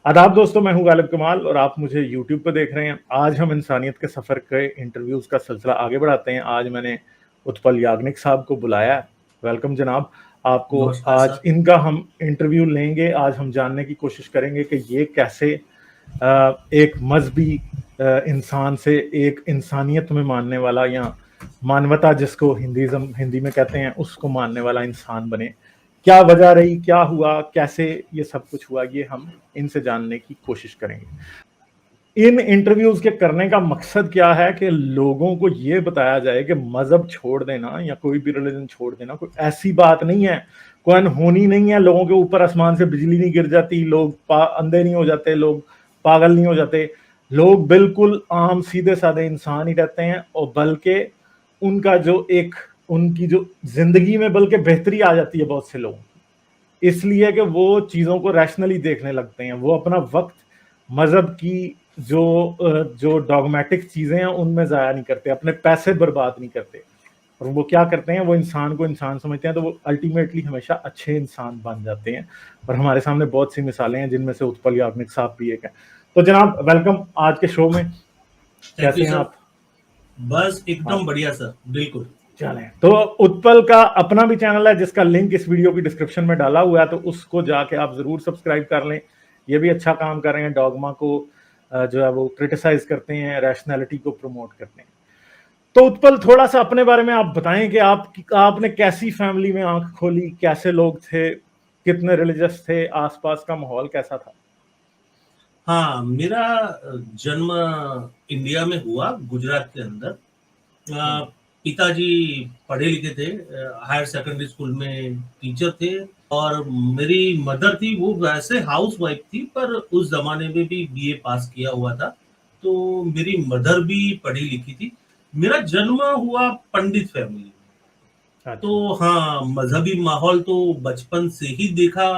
आदाब दोस्तों, मैं हूं गालिब कमाल और आप मुझे यूट्यूब पर देख रहे हैं। आज हम इंसानियत के सफ़र के इंटरव्यूज का सिलसिला आगे बढ़ाते हैं। आज मैंने उत्पल याग्निक साहब को बुलाया है। वेलकम जनाब। आपको नमस्कार आज सर। इनका हम इंटरव्यू लेंगे। आज हम जानने की कोशिश करेंगे कि ये कैसे एक मजहबी इंसान से एक इंसानियत में मानने वाला या मानवता जिसको हिंदी में कहते हैं उसको मानने वाला इंसान बने। क्या वजह रही, क्या हुआ, कैसे ये सब कुछ हुआ, ये हम इनसे जानने की कोशिश करेंगे। इन इंटरव्यूज के करने का मकसद क्या है कि लोगों को ये बताया जाए कि मजहब छोड़ देना या कोई भी रिलीजन छोड़ देना कोई ऐसी बात नहीं है, कोई अनहोनी नहीं है। लोगों के ऊपर आसमान से बिजली नहीं गिर जाती, लोग अंधे नहीं हो जाते, लोग पागल नहीं हो जाते। लोग बिल्कुल आम सीधे साधे इंसान ही रहते हैं और बल्कि उनका जो एक उनकी जो जिंदगी में बल्कि बेहतरी आ जाती है बहुत से लोगों की, इसलिए कि वो चीज़ों को रैशनली देखने लगते हैं। वो अपना वक्त मजहब की जो डॉगमेटिक चीज़ें हैं उनमें ज़ाया नहीं करते, अपने पैसे बर्बाद नहीं करते। और वो क्या करते हैं, वो इंसान को इंसान समझते हैं, तो वो अल्टीमेटली हमेशा अच्छे इंसान बन जाते हैं। और हमारे सामने बहुत सी मिसालें हैं जिनमें से उत्पल याग्निक साहब भी एक है। तो जनाब, वेलकम आज के शो में। थैंक यू कैसे हैं सर। आप? बस एकदम आप बढ़िया सर, बिल्कुल। चलें, तो उत्पल का अपना भी चैनल है जिसका लिंक इस वीडियो की डिस्क्रिप्शन में डाला हुआ है, तो उसको जाके आप जरूर सब्सक्राइब कर लें। ये भी अच्छा काम कर रहे हैं, डॉगमा को जो है वो क्रिटिसाइज करते हैं, रैशनैलिटी को प्रमोट करते हैं। तो उत्पल, थोड़ा सा अपने बारे में आप बताएं कि आपने कैसी फैमिली में आंख खोली, कैसे लोग थे, कितने रिलीजियस थे, आसपास का माहौल कैसा था? हाँ, मेरा जन्म इंडिया में हुआ, गुजरात के अंदर। हम्म। पिताजी पढ़े लिखे थे, हायर सेकेंडरी स्कूल में टीचर थे। और मेरी मदर थी, वो वैसे हाउस वाइफ थी, पर उस जमाने में भी बीए पास किया हुआ था, तो मेरी मदर भी पढ़ी लिखी थी। मेरा जन्म हुआ पंडित फैमिली में। अच्छा। तो हाँ, मजहबी माहौल तो बचपन से ही देखा।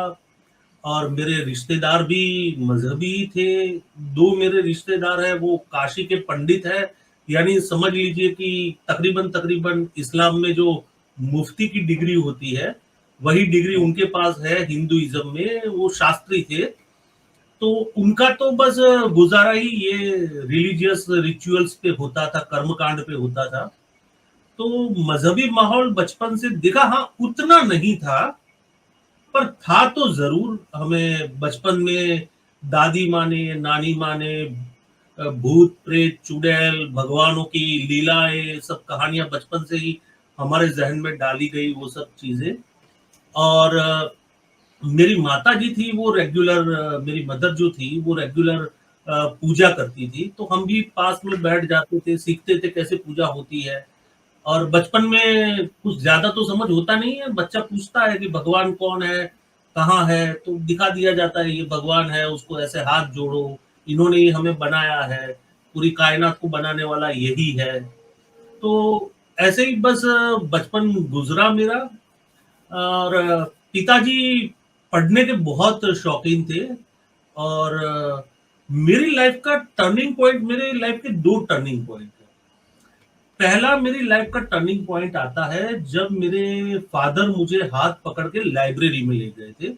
और मेरे रिश्तेदार भी मजहबी थे। दो मेरे रिश्तेदार हैं, वो काशी के पंडित हैं। यानी समझ लीजिए कि तकरीबन तकरीबन इस्लाम में जो मुफ्ती की डिग्री होती है, वही डिग्री हम्म। उनके पास है। हिंदुइज्म में वो शास्त्री थे। तो उनका तो बस गुजारा ही ये रिलीजियस रिचुअल्स पे होता था, कर्मकांड पे होता था। तो मजहबी माहौल बचपन से देखा, हाँ उतना नहीं था, पर था तो जरूर। हमें बचपन में दादी माँ ने, नानी माँ ने भूत प्रेत चुड़ैल भगवानों की लीलाएं, सब कहानियां बचपन से ही हमारे जहन में डाली गई, वो सब चीजें। और मेरी माता जी थी, वो रेगुलर, मेरी मदर जो थी वो रेगुलर पूजा करती थी, तो हम भी पास में बैठ जाते थे, सीखते थे कैसे पूजा होती है। और बचपन में कुछ ज्यादा तो समझ होता नहीं है, बच्चा पूछता है कि भगवान कौन है, कहाँ है, तो दिखा दिया जाता है ये भगवान है, उसको ऐसे हाथ जोड़ो, इन्होंने ही हमें बनाया है, पूरी कायनात को बनाने वाला यही है। तो ऐसे ही बस बचपन गुजरा मेरा। और पिताजी पढ़ने के बहुत शौकीन थे। और मेरी लाइफ का टर्निंग पॉइंट, मेरे लाइफ के दो टर्निंग पॉइंट है। पहला मेरी लाइफ का टर्निंग पॉइंट आता है जब मेरे फादर मुझे हाथ पकड़ के लाइब्रेरी में ले गए थे।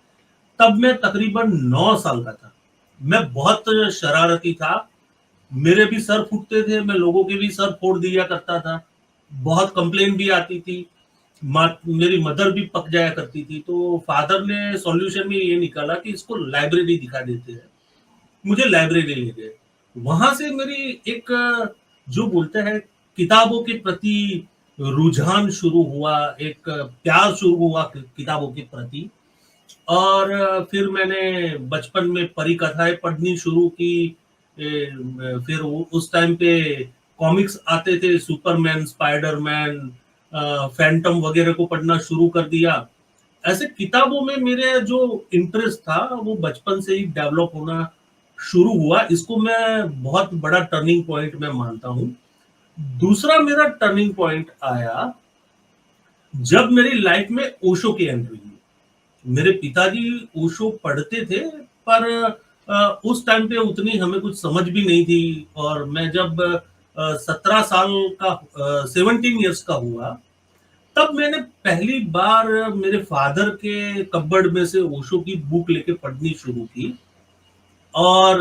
तब मैं तकरीबन 9 साल का था। मैं बहुत शरारती था। मेरे भी सर फूटते थे, मैं लोगों के भी सर फोड़ दिया करता था। बहुत कंप्लेन भी आती थी। मेरी मदर भी पक जाया करती थी। तो फादर ने सॉल्यूशन में ये निकाला कि इसको लाइब्रेरी दिखा देते हैं। मुझे लाइब्रेरी ले गए। वहां से मेरी एक जो बोलते हैं किताबों के प्रति रुझान शुरू हुआ, एक प्यार शुरू हुआ किताबों के प्रति। और फिर मैंने बचपन में परी कथाएं पढ़नी शुरू की। फिर उस टाइम पे कॉमिक्स आते थे, सुपरमैन, स्पाइडरमैन, फैंटम वगैरह को पढ़ना शुरू कर दिया। ऐसे किताबों में मेरे जो इंटरेस्ट था वो बचपन से ही डेवलप होना शुरू हुआ। इसको मैं बहुत बड़ा टर्निंग पॉइंट मैं मानता हूँ। दूसरा मेरा टर्निंग पॉइंट आया जब मेरी लाइफ में ओशो की एंट्री हुई। मेरे पिताजी ओशो पढ़ते थे, पर उस टाइम पे उतनी हमें कुछ समझ भी नहीं थी। और मैं जब 17 साल का, 17 ईयर्स का हुआ, तब मैंने पहली बार मेरे फादर के कपबोर्ड में से ओशो की बुक लेके पढ़नी शुरू की। और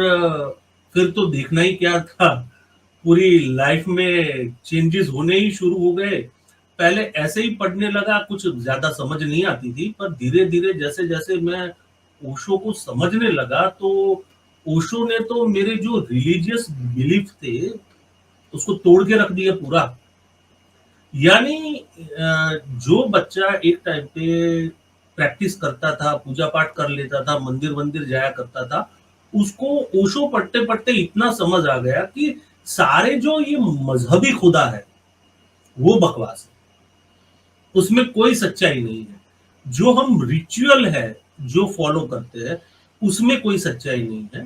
फिर तो देखना ही क्या था, पूरी लाइफ में चेंजेस होने ही शुरू हो गए। पहले ऐसे ही पढ़ने लगा, कुछ ज़्यादा समझ नहीं आती थी, पर धीरे-धीरे जैसे-जैसे मैं ओशो को समझने लगा, तो ओशो ने तो मेरे जो रिलीजियस बिलीफ थे, उसको तोड़ के रख दिया पूरा। यानी जो बच्चा एक टाइम पे प्रैक्टिस करता था, पूजा-पाठ कर लेता था, मंदिर-वंदिर जाया करता था, उसको ओशो पढ़ते-पढ़ते इतना समझ आ गया कि सारे जो ये मज़हबी खुदा है, वो बकवास है। उसमें कोई सच्चाई नहीं है। जो हम रिचुअल है, जो फॉलो करते हैं, उसमें कोई सच्चाई नहीं है।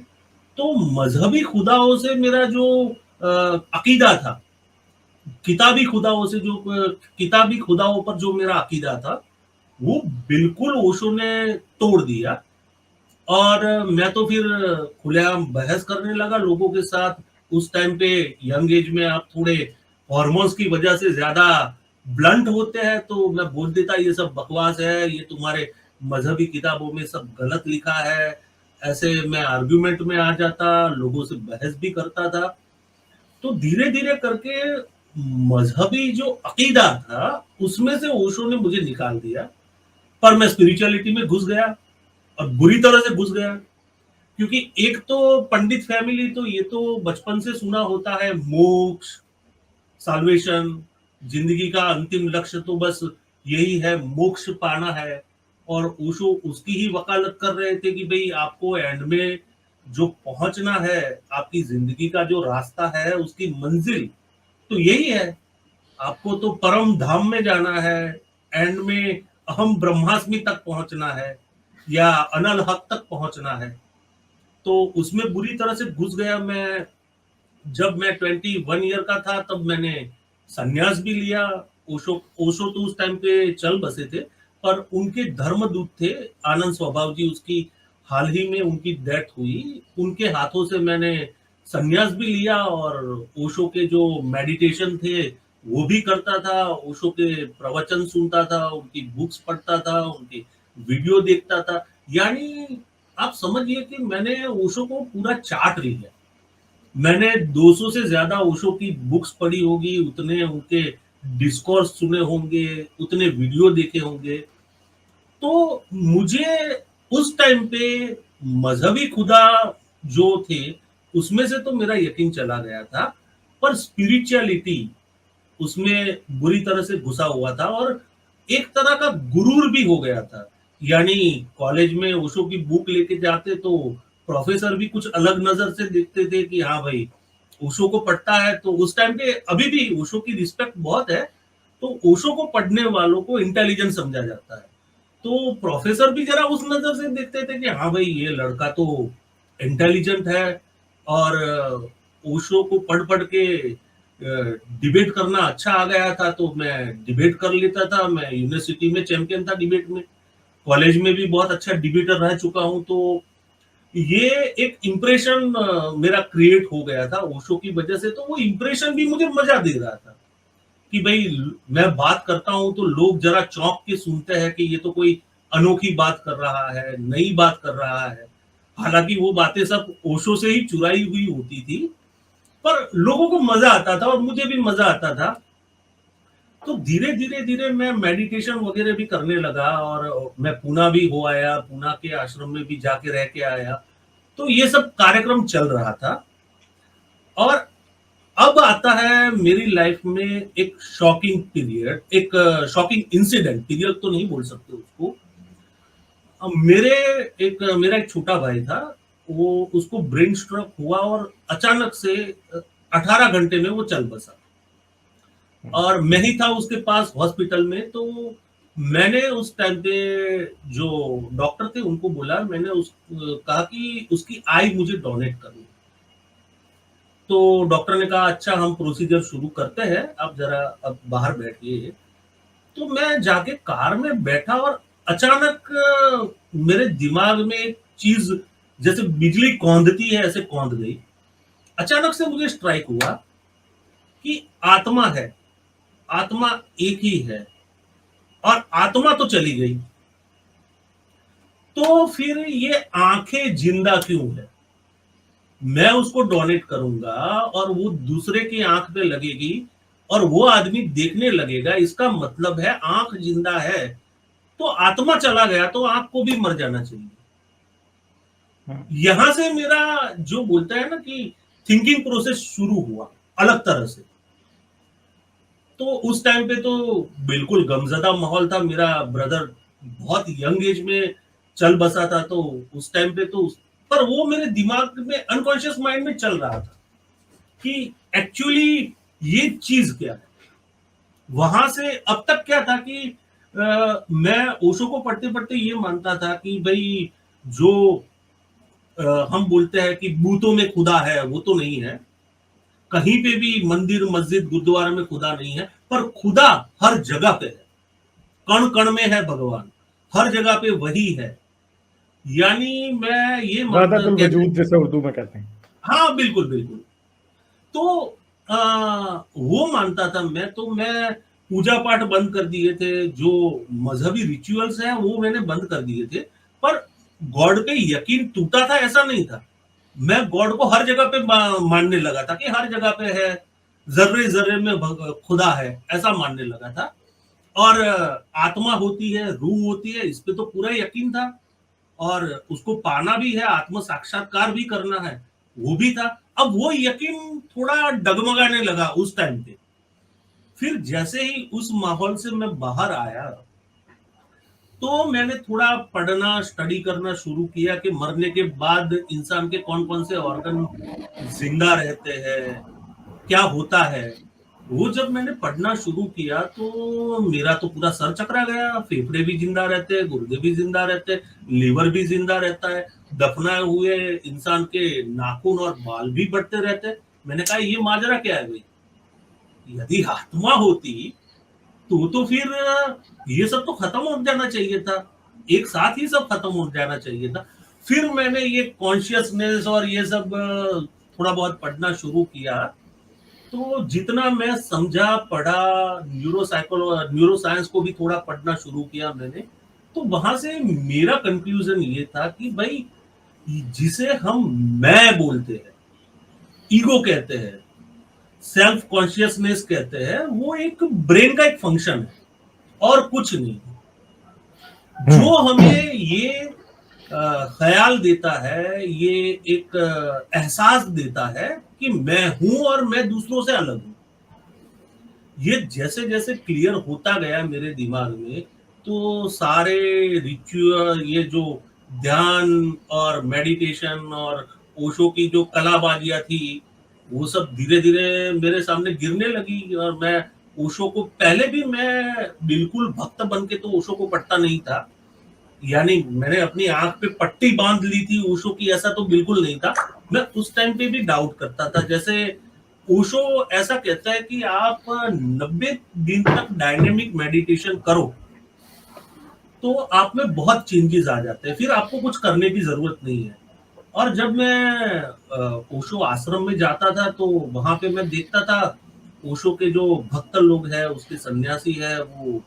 तो मज़हबी खुदाओं से मेरा जो अकीदा था, किताबी खुदाओं पर जो मेरा अकीदा था, वो बिल्कुल ओशो ने तोड़ दिया। और मैं तो फिर खुलेआम बहस करने लगा लोगों के साथ। उस टाइम पे यंग एज में आप थोड़े हॉर्मोन्स की वजह से ज़्यादा ब्लंट होते हैं, तो मैं बोल देता ये सब बकवास है, ये तुम्हारे मज़हबी किताबों में सब गलत लिखा है। ऐसे मैं आर्गुमेंट में आ जाता, लोगों से बहस भी करता था। तो धीरे-धीरे करके मज़हबी जो अकीदा था, उसमें से ओशो ने मुझे निकाल दिया। पर मैं स्पिरिचुअलिटी में घुस गया, और बुरी तरह से घुस गया। क्योंकि एक तो पंडित फैमिली, तो ये तो बचपन से सुना होता है, मोक्ष, साल्वेशन, जिंदगी का अंतिम लक्ष्य तो बस यही है, मोक्ष पाना है। और ओशो उसकी ही वकालत कर रहे थे कि भाई आपको एंड में जो पहुंचना है, आपकी जिंदगी का जो रास्ता है, उसकी मंजिल तो यही है। आपको तो परम धाम में जाना है, एंड में अहम ब्रह्मास्मि तक पहुंचना है, या अनल हक तक पहुंचना है। तो उसमें बुरी तरह से घुस गया मैं। जब मैं 21 ईयर का था, तब मैंने संन्यास भी लिया। ओशो ओशो तो उस टाइम पे चल बसे थे, पर उनके धर्मदूत थे आनंद स्वभाव जी, उसकी हाल ही में उनकी डेथ हुई। उनके हाथों से मैंने संन्यास भी लिया, और ओशो के जो मेडिटेशन थे वो भी करता था, ओशो के प्रवचन सुनता था, उनकी बुक्स पढ़ता था, उनकी वीडियो देखता था। यानी आप समझिए कि मैंने ओशो को पूरा चाट लिया। मैंने 200 से ज्यादा ओशो की बुक्स पढ़ी होगी, उतने उनके डिस्कोर्स सुने होंगे, उतने वीडियो देखे होंगे। तो मुझे उस टाइम पे मजहबी खुदा जो थे, उसमें से तो मेरा यकीन चला गया था, पर स्पिरिचुअलिटी उसमें बुरी तरह से घुसा हुआ था, और एक तरह का गुरूर भी हो गया था। यानी कॉलेज में ओशो की बुक लेके जाते, तो प्रोफेसर भी कुछ अलग नजर से देखते थे कि हाँ भाई ओशो को पढ़ता है। तो उस टाइम पे अभी भी ओशो की रिस्पेक्ट बहुत है, तो ओशो को पढ़ने वालों को इंटेलिजेंट समझा जाता है। तो प्रोफेसर भी जरा उस नजर से देखते थे कि हाँ भाई ये लड़का तो इंटेलिजेंट है। और ओशो को पढ़ पढ़ के डिबेट करना अच्छा आ गया था, तो मैं डिबेट कर लेता था। मैं यूनिवर्सिटी में चैंपियन था डिबेट में, कॉलेज में भी बहुत अच्छा डिबेटर रह चुका हूँ। तो ये एक इम्प्रेशन मेरा क्रिएट हो गया था ओशो की वजह से। तो वो इम्प्रेशन भी मुझे मजा दे रहा था कि भाई मैं बात करता हूं तो लोग जरा चौंक के सुनते हैं कि ये तो कोई अनोखी बात कर रहा है, नई बात कर रहा है। हालांकि वो बातें सब ओशो से ही चुराई हुई होती थी, पर लोगों को मजा आता था और मुझे भी मजा आता था। तो धीरे धीरे धीरे मैं मेडिटेशन वगैरह भी करने लगा, और मैं पूना भी हो आया, पूना के आश्रम में भी जाके रह के आया। तो ये सब कार्यक्रम चल रहा था। और अब आता है मेरी लाइफ में एक शॉकिंग पीरियड, एक शॉकिंग इंसिडेंट, पीरियड तो नहीं बोल सकते उसको। मेरा एक छोटा भाई था, वो उसको ब्रेन स्ट्रोक हुआ, और अचानक से 18 घंटे में वो चल बसा। और मैं ही था उसके पास हॉस्पिटल में। तो मैंने उस टाइम पे जो डॉक्टर थे उनको बोला, मैंने कहा कि उसकी आई मुझे डोनेट करनी। तो डॉक्टर ने कहा अच्छा हम प्रोसीजर शुरू करते हैं, आप जरा अब बाहर बैठिए। तो मैं जाके कार में बैठा, और अचानक मेरे दिमाग में एक चीज जैसे बिजली कौंधती है, ऐसे कौंध गई। अचानक से मुझे स्ट्राइक हुआ कि आत्मा है, आत्मा एक ही है, और आत्मा तो चली गई, तो फिर ये आंखें जिंदा क्यों है? मैं उसको डोनेट करूंगा और वो दूसरे की आंख पे लगेगी और वो आदमी देखने लगेगा, इसका मतलब है आंख जिंदा है, तो आत्मा चला गया तो आंख को भी मर जाना चाहिए। यहां से मेरा जो बोलता है ना कि थिंकिंग प्रोसेस शुरू हुआ अलग तरह से। तो उस टाइम पे तो बिल्कुल गमजदा माहौल था। मेरा ब्रदर बहुत यंग एज में चल बसा था, तो उस टाइम पे तो पर वो मेरे दिमाग में अनकॉन्शियस माइंड में चल रहा था कि एक्चुअली ये चीज क्या है। वहां से अब तक क्या था कि मैं ओशो को पढ़ते पढ़ते ये मानता था कि भाई जो हम बोलते हैं कि बूतों में खुदा है, वो तो नहीं है। कहीं पे भी मंदिर मस्जिद गुरुद्वारा में खुदा नहीं है, पर खुदा हर जगह पे है। कण कण में है भगवान, हर जगह पे वही है। यानी मैं ये मानता वहदतुल कहते, वजूद जिसे उर्दू में कहते हैं। हाँ बिल्कुल बिल्कुल। तो वो मानता था मैं, तो मैं पूजा पाठ बंद कर दिए थे, जो मजहबी रिचुअल्स हैं वो मैंने बंद कर दिए थे। पर गॉड पे यकीन टूटा था ऐसा नहीं था। मैं गॉड को हर जगह पे मानने लगा था कि हर जगह पे है, जर्रे जर्रे में खुदा है, ऐसा मानने लगा था। और आत्मा होती है, रूह होती है, इस पे तो पूरा यकीन था। और उसको पाना भी है, आत्म साक्षात्कार भी करना है, वो भी था। अब वो यकीन थोड़ा डगमगाने लगा उस टाइम पे। फिर जैसे ही उस माहौल से मैं बाहर आया, तो मैंने थोड़ा पढ़ना स्टडी करना शुरू किया कि मरने के बाद इंसान के कौन कौन से ऑर्गन जिंदा रहते हैं, क्या होता है। वो जब मैंने पढ़ना शुरू किया तो मेरा तो पूरा सर चकरा गया। फेफड़े भी जिंदा रहते हैं, गुर्दे भी जिंदा रहते हैं, लीवर भी जिंदा रहता है, दफनाए हुए इंसान के नाखून और बाल भी बढ़ते रहते हैं। मैंने कहा ये माजरा क्या है भाई। यदि आत्मा होती तो फिर ये सब तो खत्म हो जाना चाहिए था, एक साथ ही सब खत्म हो जाना चाहिए था। फिर मैंने ये कॉन्शियसनेस और ये सब थोड़ा बहुत पढ़ना शुरू किया। तो जितना मैं समझा पढ़ा, न्यूरो साइंस को भी थोड़ा पढ़ना शुरू किया मैंने। तो वहां से मेरा कंक्लूजन ये था कि भाई जिसे हम मैं बोलते हैं, ईगो कहते हैं, सेल्फ कॉन्शियसनेस कहते हैं, वो एक ब्रेन का एक फंक्शन है और कुछ नहीं। जो हमें ये ख्याल देता है, ये एक एहसास देता है कि मैं हूं और मैं दूसरों से अलग हूं। ये जैसे जैसे क्लियर होता गया मेरे दिमाग में, तो सारे रिचुअल, ये जो ध्यान और मेडिटेशन और ओशो की जो कलाबाजियां थी, वो सब धीरे धीरे मेरे सामने गिरने लगी। और मैं ओशो को पहले भी मैं बिल्कुल भक्त बन के तो ओशो को पढ़ता नहीं था। यानी मैंने अपनी आंख पे पट्टी बांध ली थी ओशो की, ऐसा तो बिल्कुल नहीं था। मैं उस टाइम पे भी डाउट करता था। जैसे ओशो ऐसा कहता है कि आप 90 दिन तक डायनेमिक मेडिटेशन करो तो आप में बहुत चेंजेस आ जाते हैं, फिर आपको कुछ करने की जरूरत नहीं है। और जब मैं ओशो आश्रम में जाता था तो वहां पे मैं देखता था ओशो के जो भक्त लोग हैं, उसके सन्यासी है, वो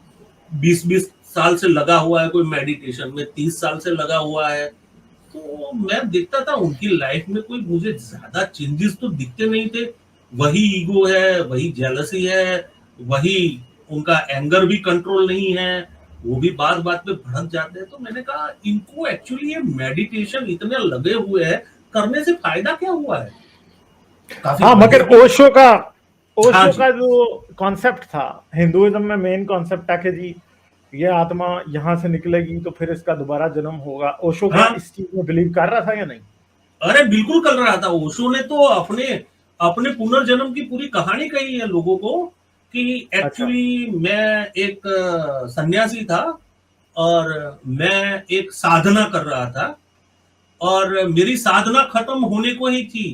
20-20 साल से लगा हुआ है, कोई मेडिटेशन में 30 साल से लगा हुआ है। तो मैं देखता था उनकी लाइफ में कोई मुझे ज्यादा चेंजेस तो दिखते नहीं थे। वही ईगो है, वही जेलसी है, वही उनका एंगर भी कंट्रोल नहीं है, वो भी बात बात पे भड़क जाते हैं। तो मैंने कहा इनको एक्चुअली ये मेडिटेशन इतने लगे हुए हैं, करने से फायदा क्या हुआ है। काफी हाँ, मगर बढ़िया। हाँ ओशो जी। का जो कॉन्सेप्ट था, हिंदुइज्म में मेन कॉन्सेप्ट है कि जी ये आत्मा यहाँ से निकलेगी तो फिर इसका दोबारा जन्म होगा। ओशो क्या हाँ, इस चीज में बिलीव कर रहा था या नहीं? अरे बिल्कुल कर रहा था। ओशो ने तो अपने अपने पुनर्जन्म की पूरी कहानी कही है लोगों को कि अच्छा। एक्चुअली मैं एक सन्यासी था और मैं एक साधना कर रहा था और मेरी साधना खत्म होने को ही थी।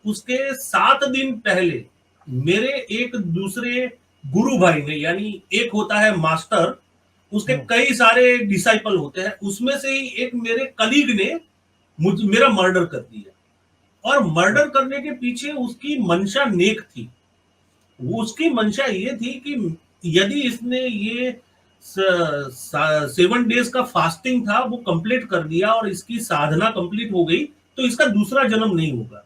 उसके 7 दिन पहले मेरे एक दूसरे गुरु भाई ने, यानी एक होता है मास्टर, उसके कई सारे डिसाइपल होते हैं, उसमें से ही एक मेरे कलीग ने मेरा मर्डर कर दिया। और मर्डर करने के पीछे उसकी मंशा नेक थी। वो उसकी मंशा ये थी कि यदि इसने ये 7 डेज का फास्टिंग था वो कंप्लीट कर दिया और इसकी साधना कंप्लीट हो गई, तो इसका दूसरा जन्म नहीं होगा।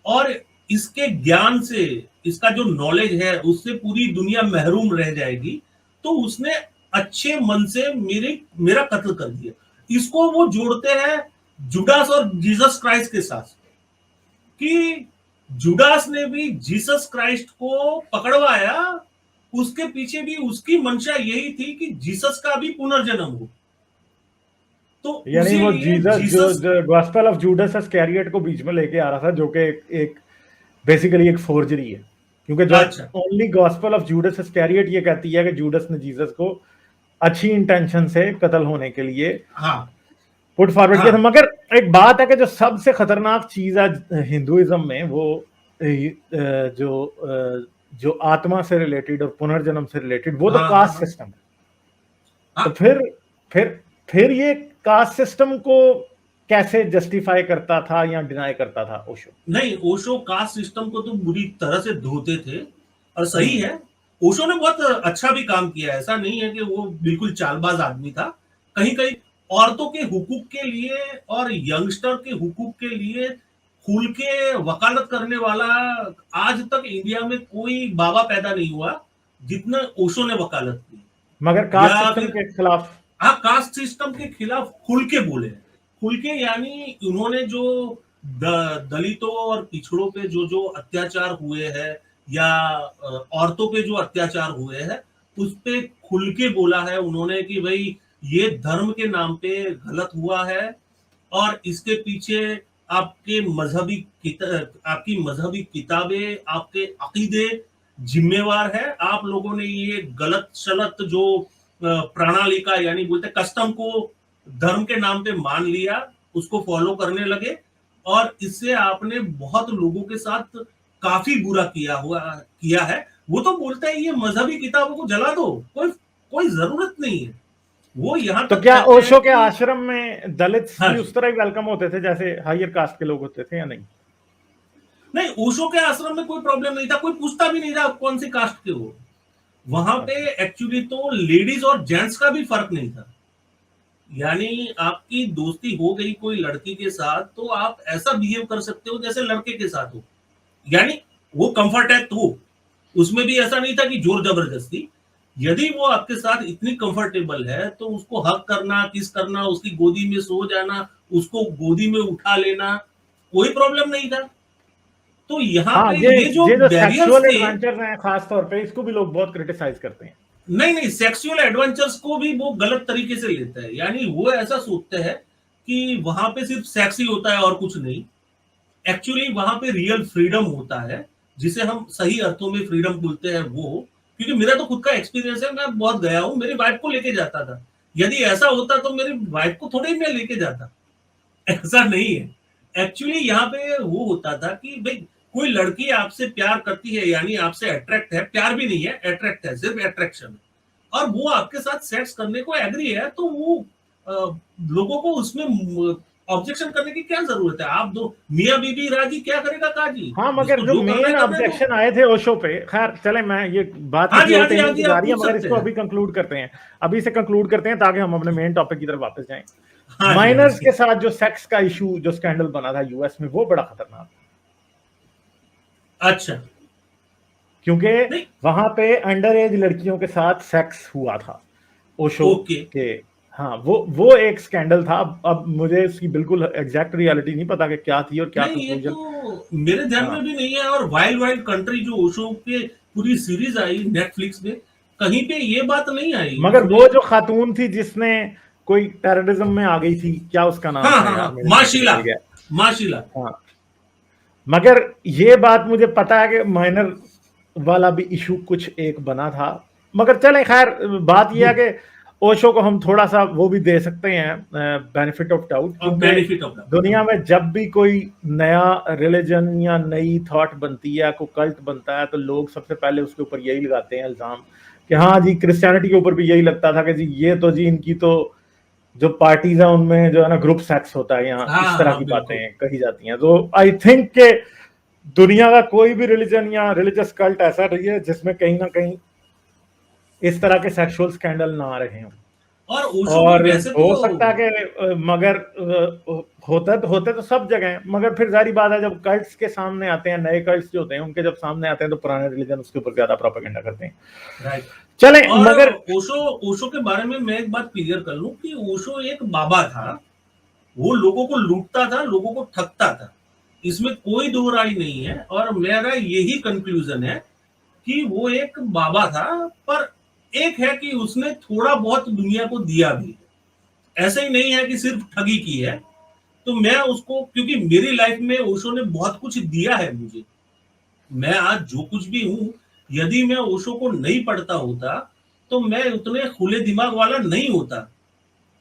और इसके ज्ञान से, इसका जो नॉलेज है उससे पूरी दुनिया महरूम रह जाएगी। तो उसने अच्छे मन से मेरा कत्ल कर दिया। इसको वो जोड़ते हैं जुडास और जीसस क्राइस्ट के साथ, कि जुडास ने भी जीसस क्राइस्ट को पकड़वाया, उसके पीछे भी उसकी मंशा यही थी कि जीसस का भी पुनर्जन्म हो। तो यानी वो उसीलिए जीसस जीसस जो गॉस्पेल ऑफ जूडस इसकैरियोट को बीच में लेके आ रहा था, जो कि एक बेसिकली एक फोर्जरी है, क्योंकि जो अच्छा ओनली गॉस्पेल ऑफ जूडस इसकैरियोट ये कहती है कि जूडस ने जीसस को अच्छी इंटेंशन से कत्ल होने के लिए हाँ पुट फॉरवर्ड किया था। हाँ मगर एक बात है कि जो सबसे खतरनाक चीज आज हिंदुइज्म में वो जो आत्मा से रिलेटेड और पुनर्जन्म से रिलेटेड वो तो हाँ कास्ट हाँ सिस्टम है। हाँ। तो फिर ये कास्ट सिस्टम को कैसे जस्टिफाई करता था या डिनाई करता था ओशो? नहीं, ओशो कास्ट सिस्टम को तो बुरी तरह से धोते थे, और सही है, ओशो ने बहुत अच्छा भी काम किया। ऐसा नहीं है कि वो बिल्कुल चालबाज आदमी था। कहीं कहीं औरतों के हुकूक के लिए और यंगस्टर के हुकूक के लिए खुल के वकालत करने वाला आज तक इंडिया में कोई बाबा पैदा नहीं हुआ जितना ओशो ने वकालत की। मगर कास्ट या सिस्टम फिर के खिलाफ हाँ, कास्ट सिस्टम के खिलाफ खुल के बोले। खुल के यानी उन्होंने जो दलितों और पिछड़ों पे जो जो अत्याचार हुए हैं, या औरतों पे जो अत्याचार हुए हैं, उस पे खुल के बोला है उन्होंने कि भाई ये धर्म के नाम पे गलत हुआ है, और इसके पीछे आपकी मजहबी किताबें, आपके अकीदे जिम्मेवार है। आप लोगों ने ये गलत सलत जो प्रणाली का, यानी बोलते कस्टम को धर्म के नाम पे मान लिया, उसको फॉलो करने लगे, और इससे आपने बहुत लोगों के साथ काफी बुरा किया है। वो तो बोलता है ये मजहबी किताबों को जला दो, कोई जरूरत नहीं है। वो यहाँ तो तक क्या कहते हैं ओशो के कि आश्रम में दलित हाँ भी जी, उस तरह ही वेलकम होते थे जैसे हायर कास्ट के लोग होते थे या नहीं? नहीं, ओशो के आश्रम में कोई प्रॉब्लम नहीं था, कोई पूछता भी नहीं था आप कौन सी कास्ट के हो। वहां पे अच्छा। एक्चुअली तो लेडीज और जेंट्स का भी फर्क नहीं था। यानी आपकी दोस्ती हो गई कोई लड़की के साथ, तो आप ऐसा बिहेव कर सकते हो जैसे लड़के के साथ हो। यानी वो कंफर्ट है तो उसमें भी ऐसा नहीं था कि जोर जबरदस्ती। यदि वो आपके साथ इतनी कंफर्टेबल है तो उसको हक करना, किस करना, उसकी गोदी में सो जाना, उसको गोदी में उठा लेना, कोई प्रॉब्लम नहीं था। तो यहाँ हाँ, पे ये ये जो ये जो बैरियर्स सेक्सुअल थे, एडवेंचर्स हैं खास तौर पे, इसको भी लोग बहुत क्रिटिसाइज करते हैं। नहीं नहीं, सेक्सुअल एडवेंचर्स को भी वो गलत तरीके से लेता है। यानी वो ऐसा सोचते हैं कि वहां पे सिर्फ सेक्स ही होता है और कुछ नहीं। एक्चुअली वहां पे रियल फ्रीडम होता है, जिसे हम सही अर्थों में फ्रीडम बोलते हैं वो। क्योंकि मेरा तो खुद का एक्सपीरियंस है, मैं बहुत गया हूँ, मेरी वाइफ को लेके जाता था। यदि ऐसा होता तो मेरी वाइफ को थोड़ी मैं लेके जाता, ऐसा नहीं है। एक्चुअली यहाँ पे वो होता था कि भाई कोई लड़की आपसे प्यार करती है, यानी आपसे अट्रैक्ट है, प्यार भी नहीं है, अट्रैक्ट है, सिर्फ अट्रैक्शन है, और वो आपके साथ सेक्स करने को एग्री है, तो वो लोगों को उसमें ऑब्जेक्शन करने की क्या जरूरत है। आप दो मियाँ बीबी राजी, क्या करेगा काजी, हाँ, मगर जिसको जो जो करना मेन है करने दो। ऑब्जेक्शन आए थे ओशो पे, खैर चले, मैं ये बात हाँ किसी जी हाँ और जी हाँ टेबल जी, पे जा आप रही है, पूछ मगर सकते इसको हैं। अभी कंक्लूड करते हैं। अभी से कंक्लूड करते हैं ताकि हम अपने मेन टॉपिक की तरफ वापस जाएं। हाँ जी हाँ माइनर्स जी। के साथ जो सेक्स का इशू, जो स्कैंडल बना था यूएस में, वो बड़ा खतरनाक, अच्छा। क्योंकि नहीं। वहां पे अंडर एज लड़कियों के साथ सेक्स हुआ था ओशो ओके। के। हाँ, वो एक स्कैंडल था। अब मुझे इसकी बिल्कुल एग्जैक्ट रियलिटी नहीं पता कि क्या थी और क्या नहीं, ये कंक्लूजन। तो मेरे ध्यान हाँ, में भी नहीं है। और वाइल्ड वाइल्ड कंट्री जो ओशो के पूरी सीरीज आई नेटफ्लिक्स में, कहीं पे ये बात नहीं आई मगर उसमें। वो जो खातून थी जिसने कोई टेररिज्म में आ गई थी, क्या उसका नाम हाँ था हाँ यार, हाँ, मेरे नाम से माशिला। निकल गया। माशिला। हाँ, मगर ये बात मुझे पता है कि माइनर वाला भी इशू कुछ एक बना था। मगर चले, खैर बात यह है गुड। कि ओशो को हम थोड़ा सा वो भी दे सकते हैं बेनिफिट ऑफ डाउट, और क्योंकि बेनिफिट ऑफ दुनिया डाउट। में जब भी कोई नया रिलीजन या नई थॉट बनती है, कोई कल्ट बनता है, तो लोग सबसे पहले उसके ऊपर यही लगाते हैं इल्जाम कि हाँ जी, क्रिश्चियनिटी के ऊपर भी यही लगता था कि जी ये तो जी इनकी तो जो पार्टीज है उनमें जो है ना ग्रुप सेक्स होता है, यहाँ हाँ इस तरह हाँ की बातें बिल्कुल। कही जाती हैं। तो आई थिंक के दुनिया का कोई भी रिलीजन या रिलीजियस कल्ट ऐसा नहीं है जिसमें कहीं ना कहीं इस तरह के सेक्सुअल स्कैंडल ना आ रहे हों। और ओशो भी और वैसे हो तो सकता है कि मगर होते तो सब जगह हैं, मगर फिर जारी बात है जब कल्ट्स के सामने आते हैं, नए कल्ट्स जो होते हैं उनके जब सामने आते हैं तो पुराने रिलीजन उसके ऊपर ज्यादा प्रोपेगेंडा करते हैं। राइट। चले और मगर ओशो ओशो के बारे में मैं एक बात क्लियर कर लूं कि ओशो एक बाबा था। वो लोगों को लूटता था, लोगों को ठगता था, इसमें कोई दो राय नहीं है। और मेरा यही कंक्लूजन है कि वो एक बाबा था, पर एक है कि उसने थोड़ा बहुत दुनिया को दिया भी। ऐसे ही नहीं है कि सिर्फ ठगी की है। तो मैं उसको, क्योंकि मेरी लाइफ में ओशो ने बहुत कुछ दिया है मुझे, मैं आज जो कुछ भी हूं, यदि मैं ओशो को नहीं पढ़ता होता तो मैं उतने खुले दिमाग वाला नहीं होता,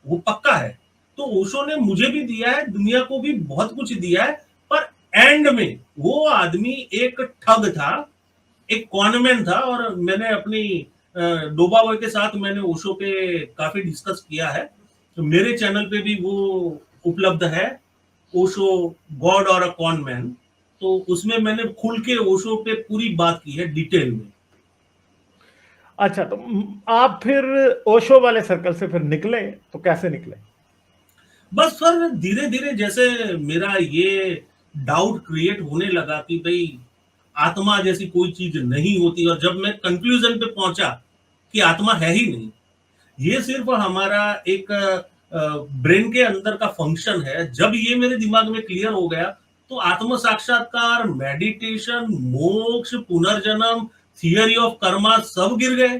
वो पक्का है। तो ओशो ने मुझे भी दिया है, दुनिया को भी बहुत कुछ दिया है। पर एंड में वो आदमी एक ठग था, एक कॉनमैन था। और मैंने अपनी डोबा बॉय के साथ मैंने ओशो पे काफी डिस्कस किया है, तो मेरे चैनल पे भी वो उपलब्ध है, ओशो गॉड और अ कॉन मैन। तो उसमें मैंने खुल के ओशो पे पूरी बात की है डिटेल में। अच्छा, तो आप फिर ओशो वाले सर्कल से फिर निकले तो कैसे निकले? बस सर धीरे धीरे जैसे मेरा ये डाउट क्रिएट होने लगा कि भाई आत्मा जैसी कोई चीज नहीं होती, और जब मैं कंक्लूजन पे पहुंचा कि आत्मा है ही नहीं, ये सिर्फ हमारा एक ब्रेन के अंदर का फंक्शन है, जब ये मेरे दिमाग में क्लियर हो गया तो आत्म साक्षात्कार, मेडिटेशन, मोक्ष, पुनर्जन्म, थियरी ऑफ कर्मा सब गिर गए।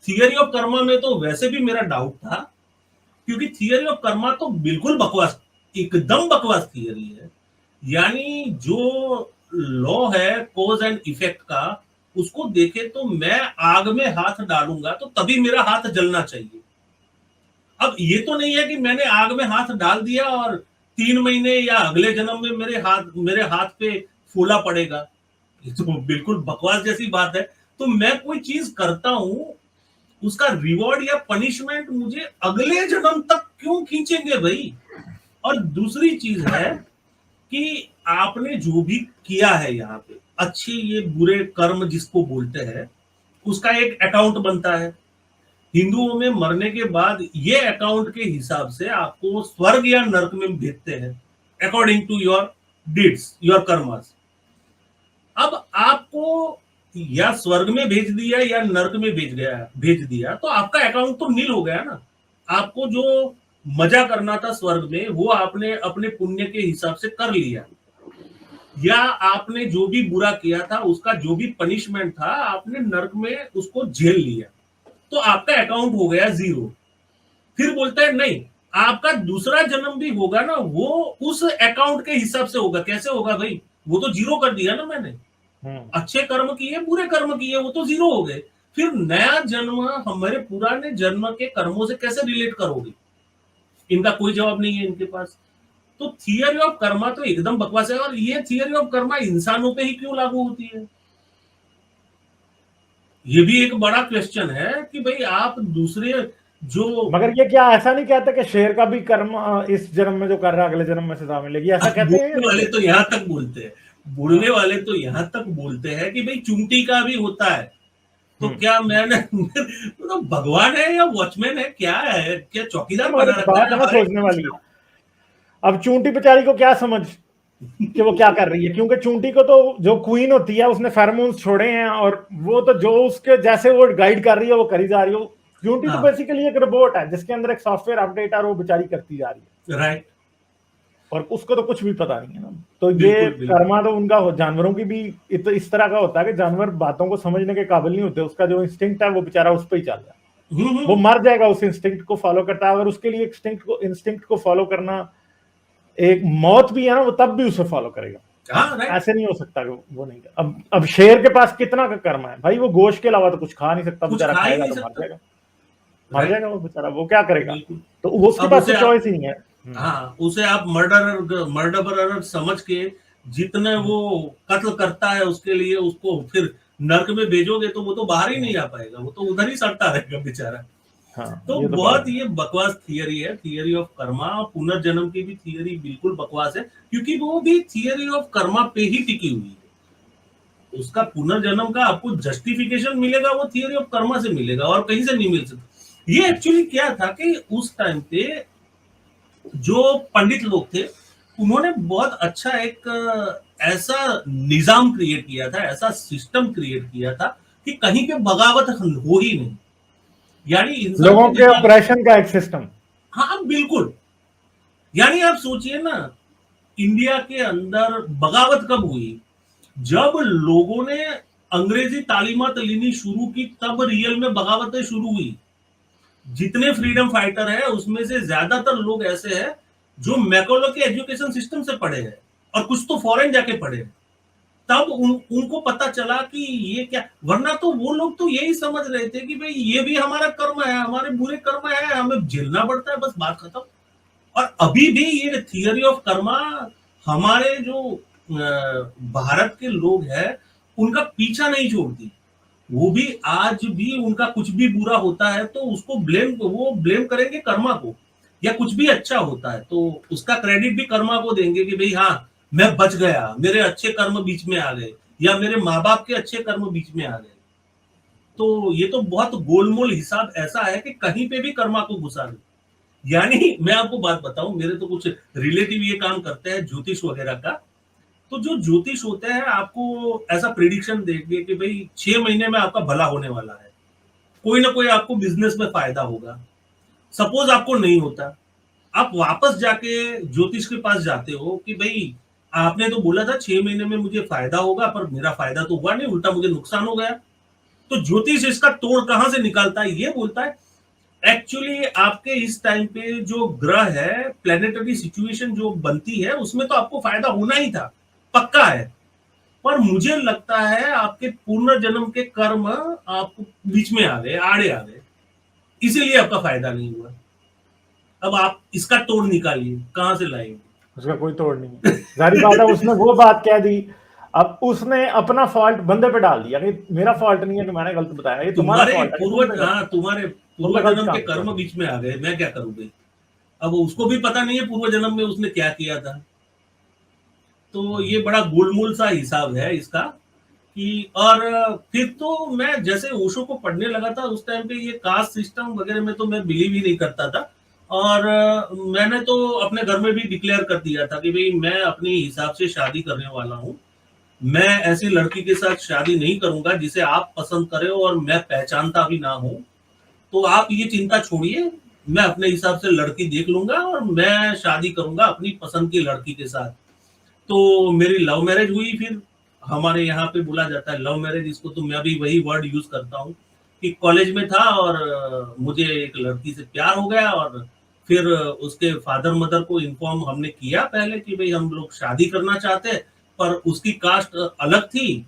थियरी ऑफ कर्मा में तो वैसे भी मेरा डाउट था, क्योंकि थियरी ऑफ कर्मा तो बिल्कुल बकवास, एकदम बकवास थियरी है। यानी जो लॉ है कॉज एंड इफेक्ट का, उसको देखे तो मैं आग में हाथ डालूंगा तो तभी मेरा हाथ जलना चाहिए। अब ये तो नहीं है कि मैंने आग में हाथ डाल दिया और 3 महीने या अगले जन्म में मेरे हाथ पे फूला पड़ेगा। ये तो बिल्कुल बकवास जैसी बात है। तो मैं कोई चीज करता हूं, उसका रिवॉर्ड या पनिशमेंट मुझे अगले जन्म तक क्यों खींचेंगे भाई। और दूसरी चीज है कि आपने जो भी किया है यहाँ पे, अच्छे ये बुरे कर्म जिसको बोलते हैं, उसका एक अकाउंट बनता है। हिंदुओं में मरने के बाद ये अकाउंट के हिसाब से आपको स्वर्ग या नरक में भेजते हैं, according to your deeds, your karmas. अब आपको या स्वर्ग में भेज दिया या नरक में भेज दिया तो आपका अकाउंट तो नील हो गया ना। आपको जो मजा करना था स्वर्ग में वो आपने अपने पुण्य के हिसाब से कर लिया, या आपने जो भी बुरा किया था उसका जो भी पनिशमेंट था आपने नरक में उसको झेल लिया, तो आपका अकाउंट हो गया जीरो। फिर बोलता है नहीं, आपका दूसरा जन्म भी होगा ना, वो उस अकाउंट के हिसाब से होगा। कैसे होगा भाई, वो तो जीरो कर दिया ना मैंने। अच्छे कर्म किए, बुरे कर्म किए, वो तो जीरो हो गए। फिर नया जन्म हमारे पुराने जन्म के कर्मों से कैसे रिलेट करोगे? इनका कोई जवाब नहीं है इनके पास। तो थियरी ऑफ कर्मा तो एकदम बकवास है। और ये थियरी ऑफ कर्मा इंसानों पे ही क्यों लागू होती है, ये भी एक बड़ा क्वेश्चन है कि भाई आप दूसरे जो, मगर ये क्या ऐसा नहीं कहते कि शेर का भी कर्म इस जन्म में जो कर रहा है अगले जन्म में सजा मिलेगी, ऐसा कहते हैं? बोलने वाले तो यहाँ तक बोलते हैं, बोलने वाले तो यहाँ तक बोलते हैं कि भाई चुंटी का भी होता है। तो क्या मैंने तो भगवान है या वॉचमैन है, क्या है, क्या चौकीदार बना रखा बात है ना सोचने वाली। अब चूंटी बेचारी को क्या समझ कि वो क्या कर रही है, क्योंकि चूंटी को तो जो क्वीन होती है उसने फेरोमोन्स छोड़े हैं और वो तो जो उसके जैसे वो गाइड कर रही है वो करी जा रही है। चूंटी तो बेसिकली एक रोबोट है जिसके अंदर एक सॉफ्टवेयर अपडेट है और वो बेचारी करती जा रही है। राइट। और उसको तो कुछ भी पता नहीं है ना। तो ये कर्मा तो उनका जानवरों की भी इस तरह का होता है कि जानवर बातों को समझने के काबिल नहीं होते, उसका जो इंस्टिंक्ट है वो बेचारा उस पर ही चल रहा है, वो मर जाएगा उस इंस्टिंक्ट को फॉलो करता है। अगर उसके लिए इंस्टिंक्ट को फॉलो करना एक मौत भी है ना, वो तब भी उसे फॉलो करेगा। ऐसे नहीं हो सकता कि वो नहीं कर। अब शेर के पास कितना का कर्म है भाई, वो गोश्त के अलावा तो कुछ खा नहीं सकता, बेचारा खाएगा तो मर जाएगा वो बेचारा, वो क्या करेगा? तो उसके पास चॉइस ही नहीं है। हाँ, उसे आप मर्डरर समझ के जितने वो कत्ल करता है उसके लिए उसको फिर नर्क में भेजोगे तो वो तो बाहर ही नहीं आ पाएगा, वो तो उधर ही सड़ता रहेगा बेचारा। हाँ, तो बहुत ये बकवास थियरी है, थियरी ऑफ कर्मा। पुनर्जन्म की भी थियरी बिल्कुल बकवास है, क्योंकि वो भी थियरी ऑफ कर्मा पे ही टिकी हुई है। उसका पुनर्जन्म का आपको जस्टिफिकेशन मिलेगा वो थियरी ऑफ कर्मा से मिलेगा, और कहीं से नहीं मिल सकता। ये एक्चुअली क्या था कि उस टाइम पे जो पंडित लोग थे उन्होंने बहुत अच्छा एक ऐसा निजाम क्रिएट किया था, ऐसा सिस्टम क्रिएट किया था कि कहीं पे बगावत हो ही नहीं, यानी इंसान लोगों के के दिमाग। ऑपरेशन का एक सिस्टम। हाँ बिल्कुल, यानी आप सोचिए ना, इंडिया के अंदर बगावत कब हुई, जब लोगों ने अंग्रेजी तालीमत लेनी शुरू की, तब रियल में बगावतें शुरू हुई। जितने फ्रीडम फाइटर है उसमें से ज्यादातर लोग ऐसे हैं जो मैकोलो के एजुकेशन सिस्टम से पढ़े हैं और कुछ तो फॉरेन जाके पढ़े हैं। तब उनको पता चला कि ये क्या, वरना तो वो लोग तो यही समझ रहे थे कि भाई ये भी हमारा कर्म है, हमारे बुरे कर्म है, हमें झेलना पड़ता है, बस बात खत्म। और अभी भी ये थियरी ऑफ कर्मा हमारे जो भारत के लोग हैं उनका पीछा नहीं छोड़ती। वो भी आज भी उनका कुछ भी बुरा होता है तो उसको वो ब्लेम करेंगे कर्मा को, या कुछ भी अच्छा होता है तो उसका क्रेडिट भी कर्मा को देंगे कि भाई हाँ मैं बच गया, मेरे अच्छे कर्म बीच में आ गए, या मेरे माँ बाप के अच्छे कर्म बीच में आ गए। तो ये तो बहुत गोलमोल हिसाब ऐसा है कि कहीं पे भी कर्मा को घुसा दे। यानी मैं आपको बात बताऊं, मेरे तो कुछ रिलेटिव ये काम करते हैं ज्योतिष वगैरह का। तो जो ज्योतिष होते हैं आपको ऐसा प्रिडिक्शन देंगे कि भाई 6 महीने में आपका भला होने वाला है, कोई ना कोई आपको बिजनेस में फायदा होगा। सपोज आपको नहीं होता, आप वापस जाके ज्योतिष के पास जाते हो कि भाई आपने तो बोला था 6 महीने में मुझे फायदा होगा, पर मेरा फायदा तो हुआ नहीं, उल्टा मुझे नुकसान हो गया। तो ज्योतिष इसका तोड़ कहां से निकालता है, ये बोलता है एक्चुअली आपके इस टाइम पे जो ग्रह है, प्लेनेटरी सिचुएशन जो बनती है उसमें तो आपको फायदा होना ही था, पक्का है। पर मुझे लगता है आपके पूर्ण जन्म के कर्म आपको बीच में आ गए, आड़े आ गए, इसीलिए आपका फायदा नहीं हुआ। अब आप इसका तोड़ निकालिए, कहां से लाएंगे? उसका कोई तोड़ नहीं है। जाहिर बात है उसने वो बात कह दी, अब उसने अपना फॉल्ट बंदे पे डाल दिया कि मेरा फॉल्ट नहीं है कि मैंने गलत बताया, ये तुम्हारा तुम्हारे फॉल्ट है कि तुमने तुम्हारे पूर्व गलत जन्म काम के किया। कर्म बीच में आ गए, मैं क्या करूं भाई? अब उसको भी पता नहीं है पूर्व जन्म में उसने क्या किया था। तो ये बड़ा गोलमोल सा हिसाब है इसका कि, और फिर तो मैं जैसे ओशो को पढ़ने लगा था उस टाइम पे ये कास्ट सिस्टम वगैरह में तो मैं बिलीव ही नहीं करता था। और मैंने तो अपने घर में भी डिक्लेयर कर दिया था कि भाई मैं अपने हिसाब से शादी करने वाला हूँ, मैं ऐसी लड़की के साथ शादी नहीं करूंगा जिसे आप पसंद करें और मैं पहचानता भी ना हूं। तो आप ये चिंता छोड़िए, मैं अपने हिसाब से लड़की देख लूंगा और मैं शादी करूंगा अपनी पसंद की लड़की के साथ। तो मेरी लव मैरिज हुई। फिर हमारे यहाँ पे बोला जाता है लव मैरिज, इसको तो मैं भी वही वर्ड यूज करता हूँ कि कॉलेज में था और मुझे एक लड़की से प्यार हो गया, और फिर उसके फादर मदर को इन्फॉर्म हमने किया पहले कि भाई हम लोग शादी करना चाहते हैं, पर उसकी कास्ट अलग थी,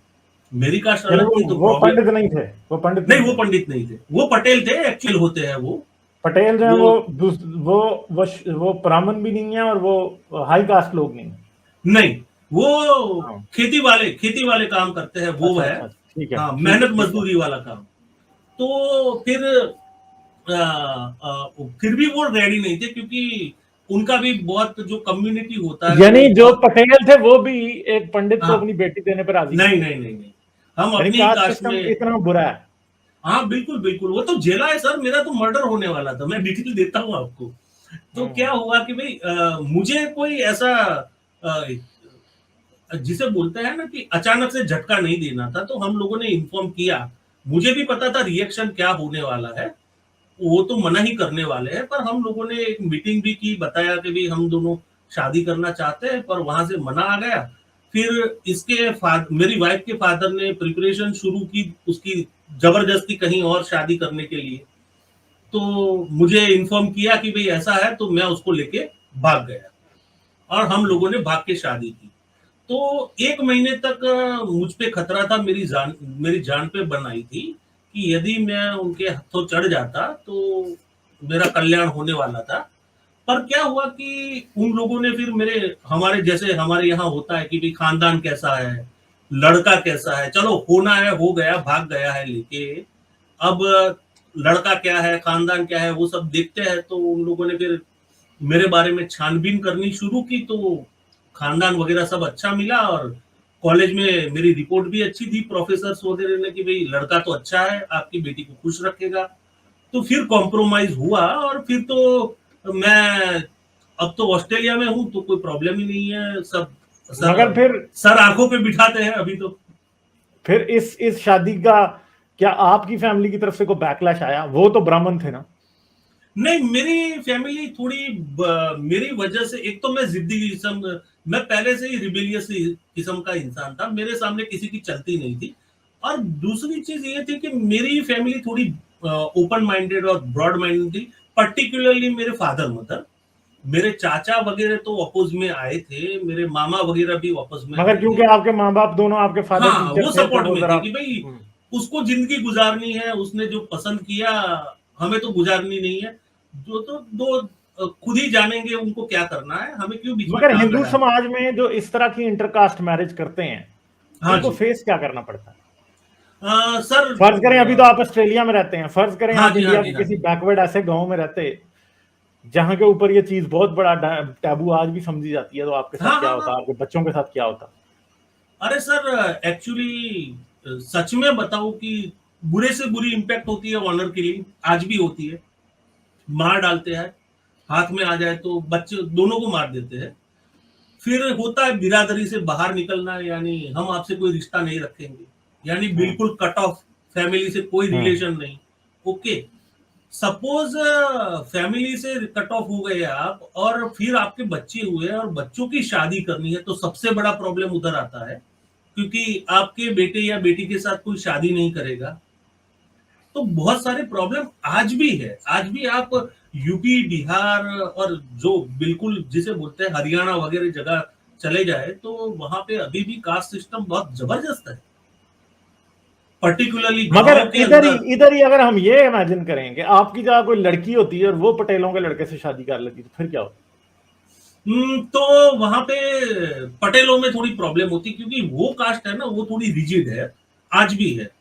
मेरी कास्ट यानी अलग थी, तो वो प्रॉब्लम। पंडित नहीं थे, वो पंडित नहीं, नहीं वो थे। पंडित नहीं थे, वो पटेल थे, एक्चुअल होते हैं वो। पटेल जो है वो वो ब्राह्मण भी नहीं है और वो हाई कास्ट लोग नहीं है। नहीं, वो हाँ। खेती वाले काम करते हैं वो अच्छा है। अच्छा, ठीक है हाँ, ठीक है मेहनत ठीक है। मजदूरी वाला काम। तो फिर फिर भी वो रेडी नहीं थे, क्योंकि उनका भी बहुत जो कम्युनिटी होता है वो यानी जो बहुत। पटेल थे वो भी एक पंडित को हाँ, अपनी बेटी देने पर राजी नहीं नहीं थे। नहीं नहीं नहीं, हम यानी अपनी कास्ट कास्ट सिस्टम में। इतना बुरा है। हाँ बिल्कुल बिल्कुल, वो तो जेला है सर, मेरा तो मर्डर होने वाला था, मैं डिटेल देता हूँ आपको। तो क्या हुआ कि भाई मुझे कोई ऐसा अ, जिसे बोलते हैं ना कि अचानक से झटका नहीं देना था, तो हम लोगों ने इन्फॉर्म किया। मुझे भी पता था रिएक्शन क्या होने वाला है, वो तो मना ही करने वाले हैं, पर हम लोगों ने एक मीटिंग भी की, बताया कि भाई हम दोनों शादी करना चाहते हैं, पर वहां से मना आ गया। फिर मेरी वाइफ के फादर ने प्रिपरेशन शुरू की उसकी, जबरदस्ती कहीं और शादी करने के लिए। तो मुझे इन्फॉर्म किया कि भाई ऐसा है, तो मैं उसको लेके भाग गया और हम लोगों ने भाग के शादी की। तो 1 महीने तक मुझ पे खतरा था, मेरी जान पे बन आई थी कि यदि मैं उनके हाथों चढ़ जाता तो मेरा कल्याण होने वाला था। पर क्या हुआ कि उन लोगों ने फिर हमारे जैसे हमारे यहाँ होता है कि भाई खानदान कैसा है, लड़का कैसा है, चलो होना है हो गया, भाग गया है लेके। अब लड़का क्या है, खानदान क्या है, वो सब देखते हैं। तो उन लोगों ने फिर मेरे बारे में छानबीन करनी शुरू की, तो खानदान वगैरह सब अच्छा मिला, और कॉलेज में मेरी रिपोर्ट भी अच्छी थी प्रोफेसर वगैरह ने कि भाई लड़का तो अच्छा है, आपकी बेटी को खुश रखेगा। तो फिर कॉम्प्रोमाइज हुआ और फिर तो मैं अब तो ऑस्ट्रेलिया में हूँ, तो कोई प्रॉब्लम ही नहीं है, सब मगर सर फिर सर आंखों पे बिठाते हैं अभी तो। फिर इस शादी का क्या आपकी फैमिली की तरफ से कोई बैकलैश आया? वो तो ब्राह्मण थे ना? नहीं, मेरी फैमिली थोड़ी मेरी वजह से, एक तो मैं जिद्दी किस्म, मैं पहले से ही रिबेलियस किस्म का इंसान था, मेरे सामने किसी की चलती नहीं थी। और दूसरी चीज ये थी कि मेरी फैमिली थोड़ी ओपन माइंडेड और ब्रॉड माइंडेड थी, पर्टिकुलरली मेरे फादर मदर। मेरे चाचा वगैरह तो अपोज में आए थे, मेरे मामा वगैरह भी अपोज में मगर आए थे। क्योंकि आपके माँ बाप दोनों, आपके फादर हाँ, टीचर वो थे, तो सपोर्ट वो में जरा थे कि भाई हम्म। उसको जिंदगी गुजारनी है, उसने जो पसंद किया, हमें तो गुजारनी नहीं है, जो तो दो खुद ही जानेंगे उनको क्या करना है, हमें क्यों बीच में मगर टांग हिंदू अड़ाए। समाज में जो इस तरह की इंटरकास्ट मैरिज करते हैं, हाँ उनको जी। फेस क्या करना पड़ता है? सर फर्ज करें अभी तो आप ऑस्ट्रेलिया में रहते हैं, फर्ज करें हाँ आप जी, हाँ इंडिया जी, के हाँ किसी जी। बैकवर्ड ऐसे गांव में रहते जहां के ऊपर ये चीज बहुत बड़ा टैबू आज भी समझी जाती है, तो आपके साथ हाँ क्या हाँ होता? हाँ। आपके बच्चों के साथ क्या होता? अरे सर, एक्चुअली सच में बताऊं कि बुरे से बुरी इम्पैक्ट होती है ऑनर के लिए, आज भी होती है। मार डालते हैं, हाथ में आ जाए तो बच्चे दोनों को मार देते हैं। फिर होता है बिरादरी से बाहर निकलना, यानी हम आपसे कोई रिश्ता नहीं रखेंगे, यानी हम्म। बिल्कुल कट ऑफ, फैमिली से कोई हम्म। रिलेशन नहीं। ओके, सपोज फैमिली से कट ऑफ हो गए आप, और फिर आपके बच्चे हुए और बच्चों की शादी करनी है, तो सबसे बड़ा प्रॉब्लम उधर आता है, क्योंकि आपके बेटे या बेटी के साथ कोई शादी नहीं करेगा। तो बहुत सारे प्रॉब्लम आज भी है, आज भी आप यूपी बिहार और जो बिल्कुल जिसे बोलते हैं हरियाणा वगैरह जगह चले जाए, तो वहां पे अभी भी कास्ट सिस्टम बहुत जबरदस्त है, पर्टिकुलरली मगर गांव के अंदर। इधर ही अगर हम ये इमेजिन करें कि आपकी जगह कोई लड़की होती है और वो पटेलों के लड़के से शादी कर लेती, तो फिर क्या होता? तो वहां पे पटेलों में थोड़ी प्रॉब्लम होती, क्योंकि वो कास्ट है ना, वो थोड़ी रिजिड है, आज भी है।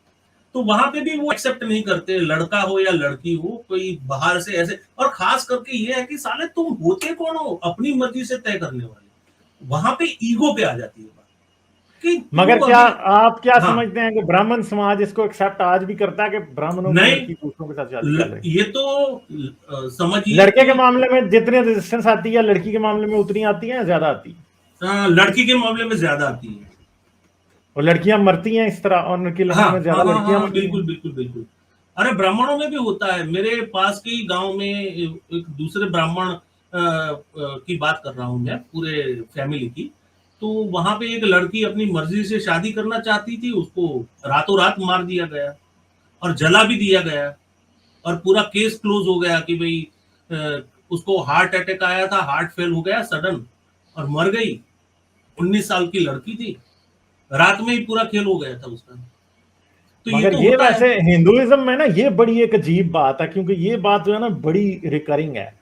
तो वहां पे भी वो एक्सेप्ट नहीं करते, लड़का हो या लड़की हो, कोई बाहर से ऐसे। और खास करके ये है कि साले तुम होते कौन हो अपनी मर्जी से तय करने वाले, वहां पे ईगो पे आ जाती है बात कि तू मगर क्या अभी। आप क्या हाँ। समझते हैं कि ब्राह्मण समाज इसको एक्सेप्ट आज भी करता है कि ब्राह्मणों की नहीं, लड़की दूसरों के साथ शादी कर रही? ये तो समझिए लड़के के कि मामले में जितनी रेजिस्टेंस आती है, लड़की के मामले में उतनी आती है या ज्यादा आती है? लड़की के मामले में ज्यादा आती है। और लड़कियां मरती हैं इस तरह, और उनकी हाँ लड़ाई में हाँ ज्यादा हाँ लड़कियां हाँ, मरती बिल्कुल हैं? बिल्कुल बिल्कुल। अरे ब्राह्मणों में भी होता है, मेरे पास के ही गांव में एक दूसरे ब्राह्मण की बात कर रहा हूँ मैं, पूरे फैमिली की। तो वहां पे एक लड़की अपनी मर्जी से शादी करना चाहती थी, उसको रातों रात मार दिया गया और जला भी दिया गया, और पूरा केस क्लोज हो गया कि भाई उसको हार्ट अटैक आया था, हार्ट फेल हो गया सडन और मर गई। 19 साल की लड़की थी, रात में ही पूरा खेल हो गया था उसका। तो ये मगर तो ये होता है। वैसे हिंदुइज्म में ना ये बड़ी एक अजीब बात है, क्योंकि ये बात जो है ना बड़ी रिकरिंग है।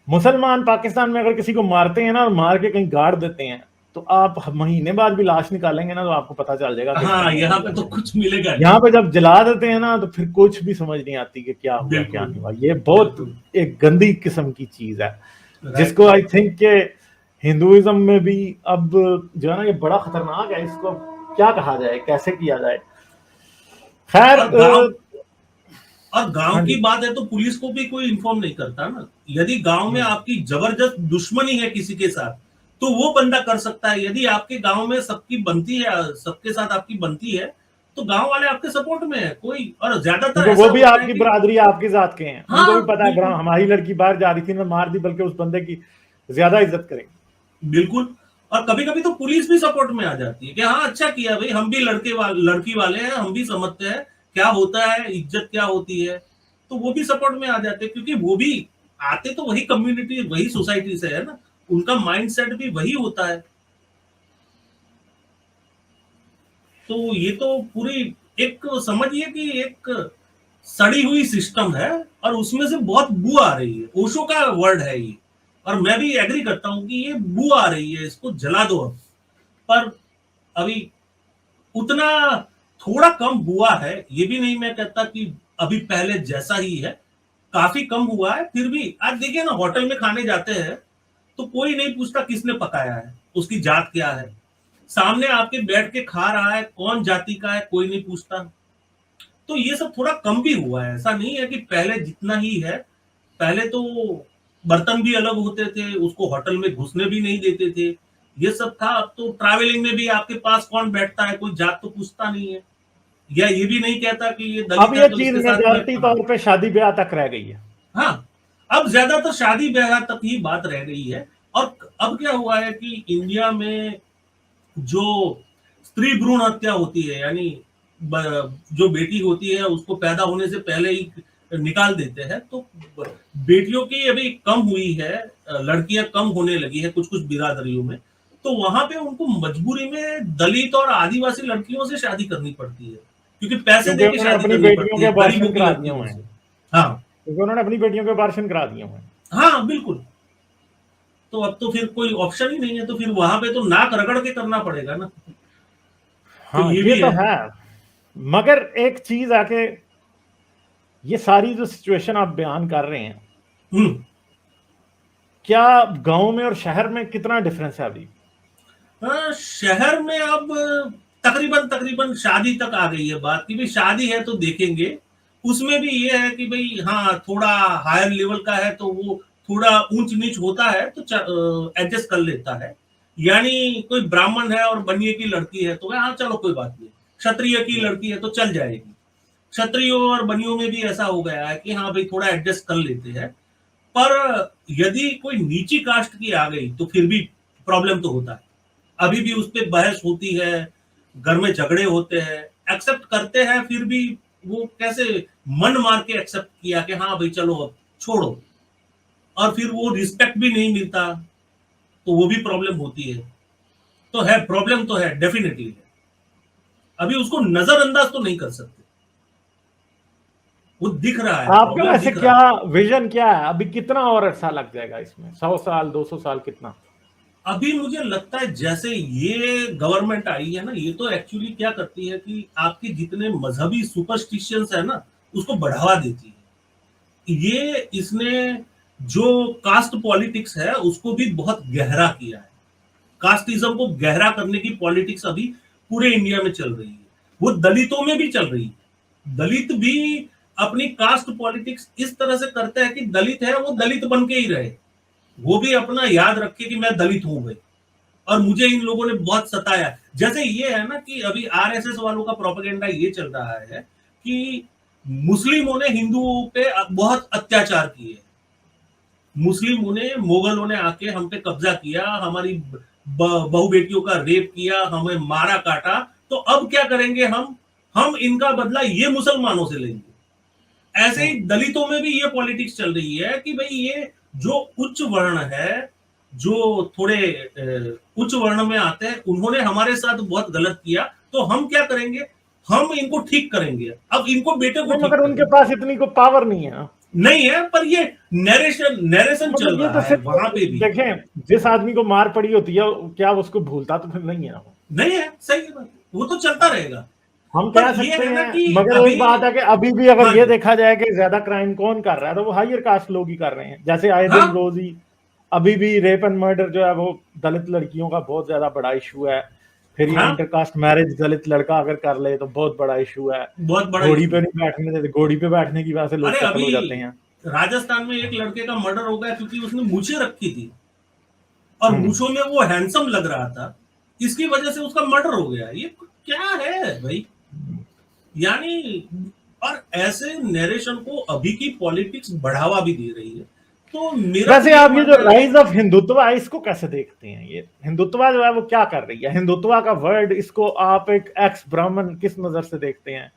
मुसलमान पाकिस्तान में अगर किसी को मारते हैं ना और मार के कहीं गाड़ देते हैं, तो आप महीने बाद भी लाश निकालेंगे ना, तो आपको पता चल जाएगा कि इसका हाँ, मुंह यहाँ नहीं पे तो है। कुछ मिलेगा नहीं। यहाँ पे जब जला देते हैं ना, तो फिर कुछ भी समझ नहीं आती कि क्या हुआ क्या बिल्कुल नहीं हुआ। ये बहुत बिल्कुल। एक गंदी किस्म की चीज है, राइट जिसको आई राइट। थिंक के हिंदुइज्म में भी अब जो है ना, ये बड़ा खतरनाक है। इसको क्या कहा जाए, कैसे किया जाए? खैर और गांव हाँ की जी। बात है तो पुलिस को भी कोई इन्फॉर्म नहीं करता ना। यदि गांव में हम्म। आपकी जबरदस्त दुश्मनी है किसी के साथ, तो वो बंदा कर सकता है। यदि आपके गांव में सबकी बनती है, सबके साथ आपकी बनती है, तो गांव वाले आपके सपोर्ट में है कोई। और ज्यादातर क्योंकि वो ऐसा भी होता है आपकी कि बरादरी, आपकी जात के हैं, उनको भी हाँ पता है बिल्कुल हमारी लड़की बाहर जा रही थी ना, मार दी, बल्कि उस बंदे की ज्यादा इज्जत करेंगे। बिल्कुल। और कभी कभी तो पुलिस भी सपोर्ट में आ जाती है कि हाँ अच्छा किया भाई, हम भी लड़की वाले हैं, हम भी समझते हैं क्या होता है, इज्जत क्या होती है। तो वो भी सपोर्ट में आ जाते हैं, क्योंकि वो भी आते तो वही कम्युनिटी वही सोसाइटी से है ना, उनका माइंडसेट भी वही होता है। तो ये तो पूरी एक समझिए कि एक सड़ी हुई सिस्टम है, और उसमें से बहुत बू आ रही है। ओशो का वर्ड है ये, और मैं भी एग्री करता हूं कि ये बू आ रही है, इसको जला दो अब। पर अभी उतना थोड़ा कम हुआ है, ये भी नहीं मैं कहता कि अभी पहले जैसा ही है, काफी कम हुआ है। फिर भी आज देखिए ना, होटल में खाने जाते हैं तो कोई नहीं पूछता किसने पकाया है, उसकी जात क्या है। सामने आपके बैठ के खा रहा है, कौन जाति का है, कोई नहीं पूछता। तो ये सब थोड़ा कम भी हुआ है, ऐसा नहीं है कि पहले जितना ही है। पहले तो बर्तन भी अलग होते थे, उसको होटल में घुसने भी नहीं देते थे, ये सब था। अब तो ट्रैवलिंग में भी आपके पास कौन बैठता है, कोई जात तो पूछता नहीं है, या ये भी नहीं कहता कि ये अब दलित ये है तो चीज इसके साथ में। मेजॉरिटी तौर पे शादी ब्याह तक रह गई है। हाँ, अब ज्यादातर शादी ब्याह तक ही बात रह गई है। और अब क्या हुआ है कि इंडिया में जो स्त्री भ्रूण हत्या होती है, यानी जो बेटी होती है उसको पैदा होने से पहले ही निकाल देते हैं, तो बेटियों की अभी कम हुई है, लड़कियां कम होने लगी है कुछ कुछ बिरादरियों में। तो वहां पे उनको मजबूरी में दलित और आदिवासी लड़कियों से शादी करनी पड़ती है, क्योंकि पैसे क्योंकि देके उन्होंने शादी अपनी करनी बेटियों पड़ती के है अबॉर्शन गरीबों की करा दिए लड़कियों हुए से। हैं, हाँ क्योंकि उन्होंने अपनी बेटियों के अबॉर्शन करा दिए हुए हैं। हाँ बिल्कुल। तो अब तो फिर कोई ऑप्शन ही नहीं है, तो फिर वहां पे तो नाक रगड़ के करना पड़ेगा ना। तो हाँ ये ये भी तो है। है। मगर एक चीज आके, ये सारी जो सिचुएशन आप बयान कर रहे हैं, हम्म। क्या गांव में और शहर में कितना डिफरेंस है अभी? शहर में अब तकरीबन तकरीबन शादी तक आ गई है बात, कि भाई शादी है तो देखेंगे। उसमें भी ये है कि भाई हाँ, थोड़ा हायर लेवल का है तो वो थोड़ा ऊंच नीच होता है तो एडजस्ट कर लेता है। यानी कोई ब्राह्मण है और बनिए की लड़की है तो हाँ चलो कोई बात नहीं, क्षत्रिय की लड़की है तो चल जाएगी। क्षत्रियों और बनियों में भी ऐसा हो गया है कि हाँ भाई थोड़ा एडजस्ट कर लेते हैं। पर यदि कोई नीची कास्ट की आ गई तो फिर भी प्रॉब्लम तो होता है। अभी भी उस पर बहस होती है, घर में झगड़े होते हैं, एक्सेप्ट करते हैं फिर भी वो कैसे मन मार के एक्सेप्ट किया कि हाँ भाई चलो अब छोड़ो, और फिर वो रिस्पेक्ट भी नहीं मिलता, तो वो भी प्रॉब्लम होती है। तो है, प्रॉब्लम तो है, डेफिनेटली है। अभी उसको नजरअंदाज तो नहीं कर सकते, वो दिख रहा है, आपका प्रॉब्लम वैसे दिख रहा क्या है। विजन क्या है? अभी कितना और अरसा लग जाएगा इसमें? 100 साल, 200 साल, कितना? अभी मुझे लगता है जैसे ये गवर्नमेंट आई है ना, ये तो एक्चुअली क्या करती है कि आपके जितने मजहबी सुपरस्टिशंस है ना, उसको बढ़ावा देती है। ये इसने जो कास्ट पॉलिटिक्स है उसको भी बहुत गहरा किया है। कास्टिज्म को गहरा करने की पॉलिटिक्स अभी पूरे इंडिया में चल रही है, वो दलितों में भी चल रही है। दलित भी अपनी कास्ट पॉलिटिक्स इस तरह से करते हैं कि दलित है वो दलित बन के ही रहे, वो भी अपना याद रखे कि मैं दलित हूं भाई, और मुझे इन लोगों ने बहुत सताया। जैसे ये है ना कि अभी आरएसएस वालों का प्रोपेगेंडा ये चल रहा है कि मुस्लिमों ने हिंदुओं पे बहुत अत्याचार किए, मुस्लिमों ने, मुगलों ने आके हम पे कब्जा किया, हमारी बहु बेटियों का रेप किया, हमें मारा काटा, तो अब क्या करेंगे हम इनका बदला ये मुसलमानों से लेंगे। ऐसे ही दलितों में भी ये पॉलिटिक्स चल रही है कि भाई ये जो उच्च वर्ण है, जो थोड़े उच्च वर्ण में आते हैं, उन्होंने हमारे साथ बहुत गलत किया, तो हम क्या करेंगे, हम इनको ठीक करेंगे, अब इनको बेटे को नहीं, ठीक मगर उनके करेंगे। पास इतनी को पावर नहीं है ना। नहीं है, पर ये नरेशन चल मतलब ये रहा तो है सिर्फ, वहां पे भी। देखें, जिस आदमी को मार पड़ी होती है क्या उसको भूलता तो फिर नहीं है ना वो। नहीं है, सही है बात, वो तो चलता रहेगा। हम पर कह ये सकते है ना हैं, कि मगर वही अभी, बात है कि अभी भी अगर हाँ ये जी, देखा जाए कि ज्यादा क्राइम कौन कर रहा है, तो वो हायर कास्ट लोग ही कर रहे हैं। जैसे आए दिन हाँ रोज ही अभी भी रेप एंड मर्डर जो है वो दलित लड़कियों का बहुत ज्यादा बड़ा इशू है। फिर ये हाँ, इंटरकास्ट मैरिज दलित लड़का अगर कर ले तो बहुत बड़ा इशू है। बहुत बड़ा घोड़ी इशू पे है। नहीं बैठने देते, घोड़ी पे बैठने की वजह से अरे लोग कत्ल अभी हो जाते हैं। राजस्थान में एक लड़के का मर्डर हो गया क्योंकि उसने मूछें रखी थी और हम्म। मूछों में वो हैंडसम लग रहा था, इसकी वजह से उसका मर्डर हो गया। ये क्या है भाई, यानी, और ऐसे नरेशन को अभी की पॉलिटिक्स बढ़ावा भी दे रही है। तो मेरा तो वैसे ये आप ये जो मानना है। राइज ऑफ हिंदुत्व है इसको कैसे देखते हैं? ये हिंदुत्व जो है वो क्या कर रही है? हिंदुत्व का वर्ड, इसको आप एक एक्स ब्राह्मण किस नजर से देखते हैं?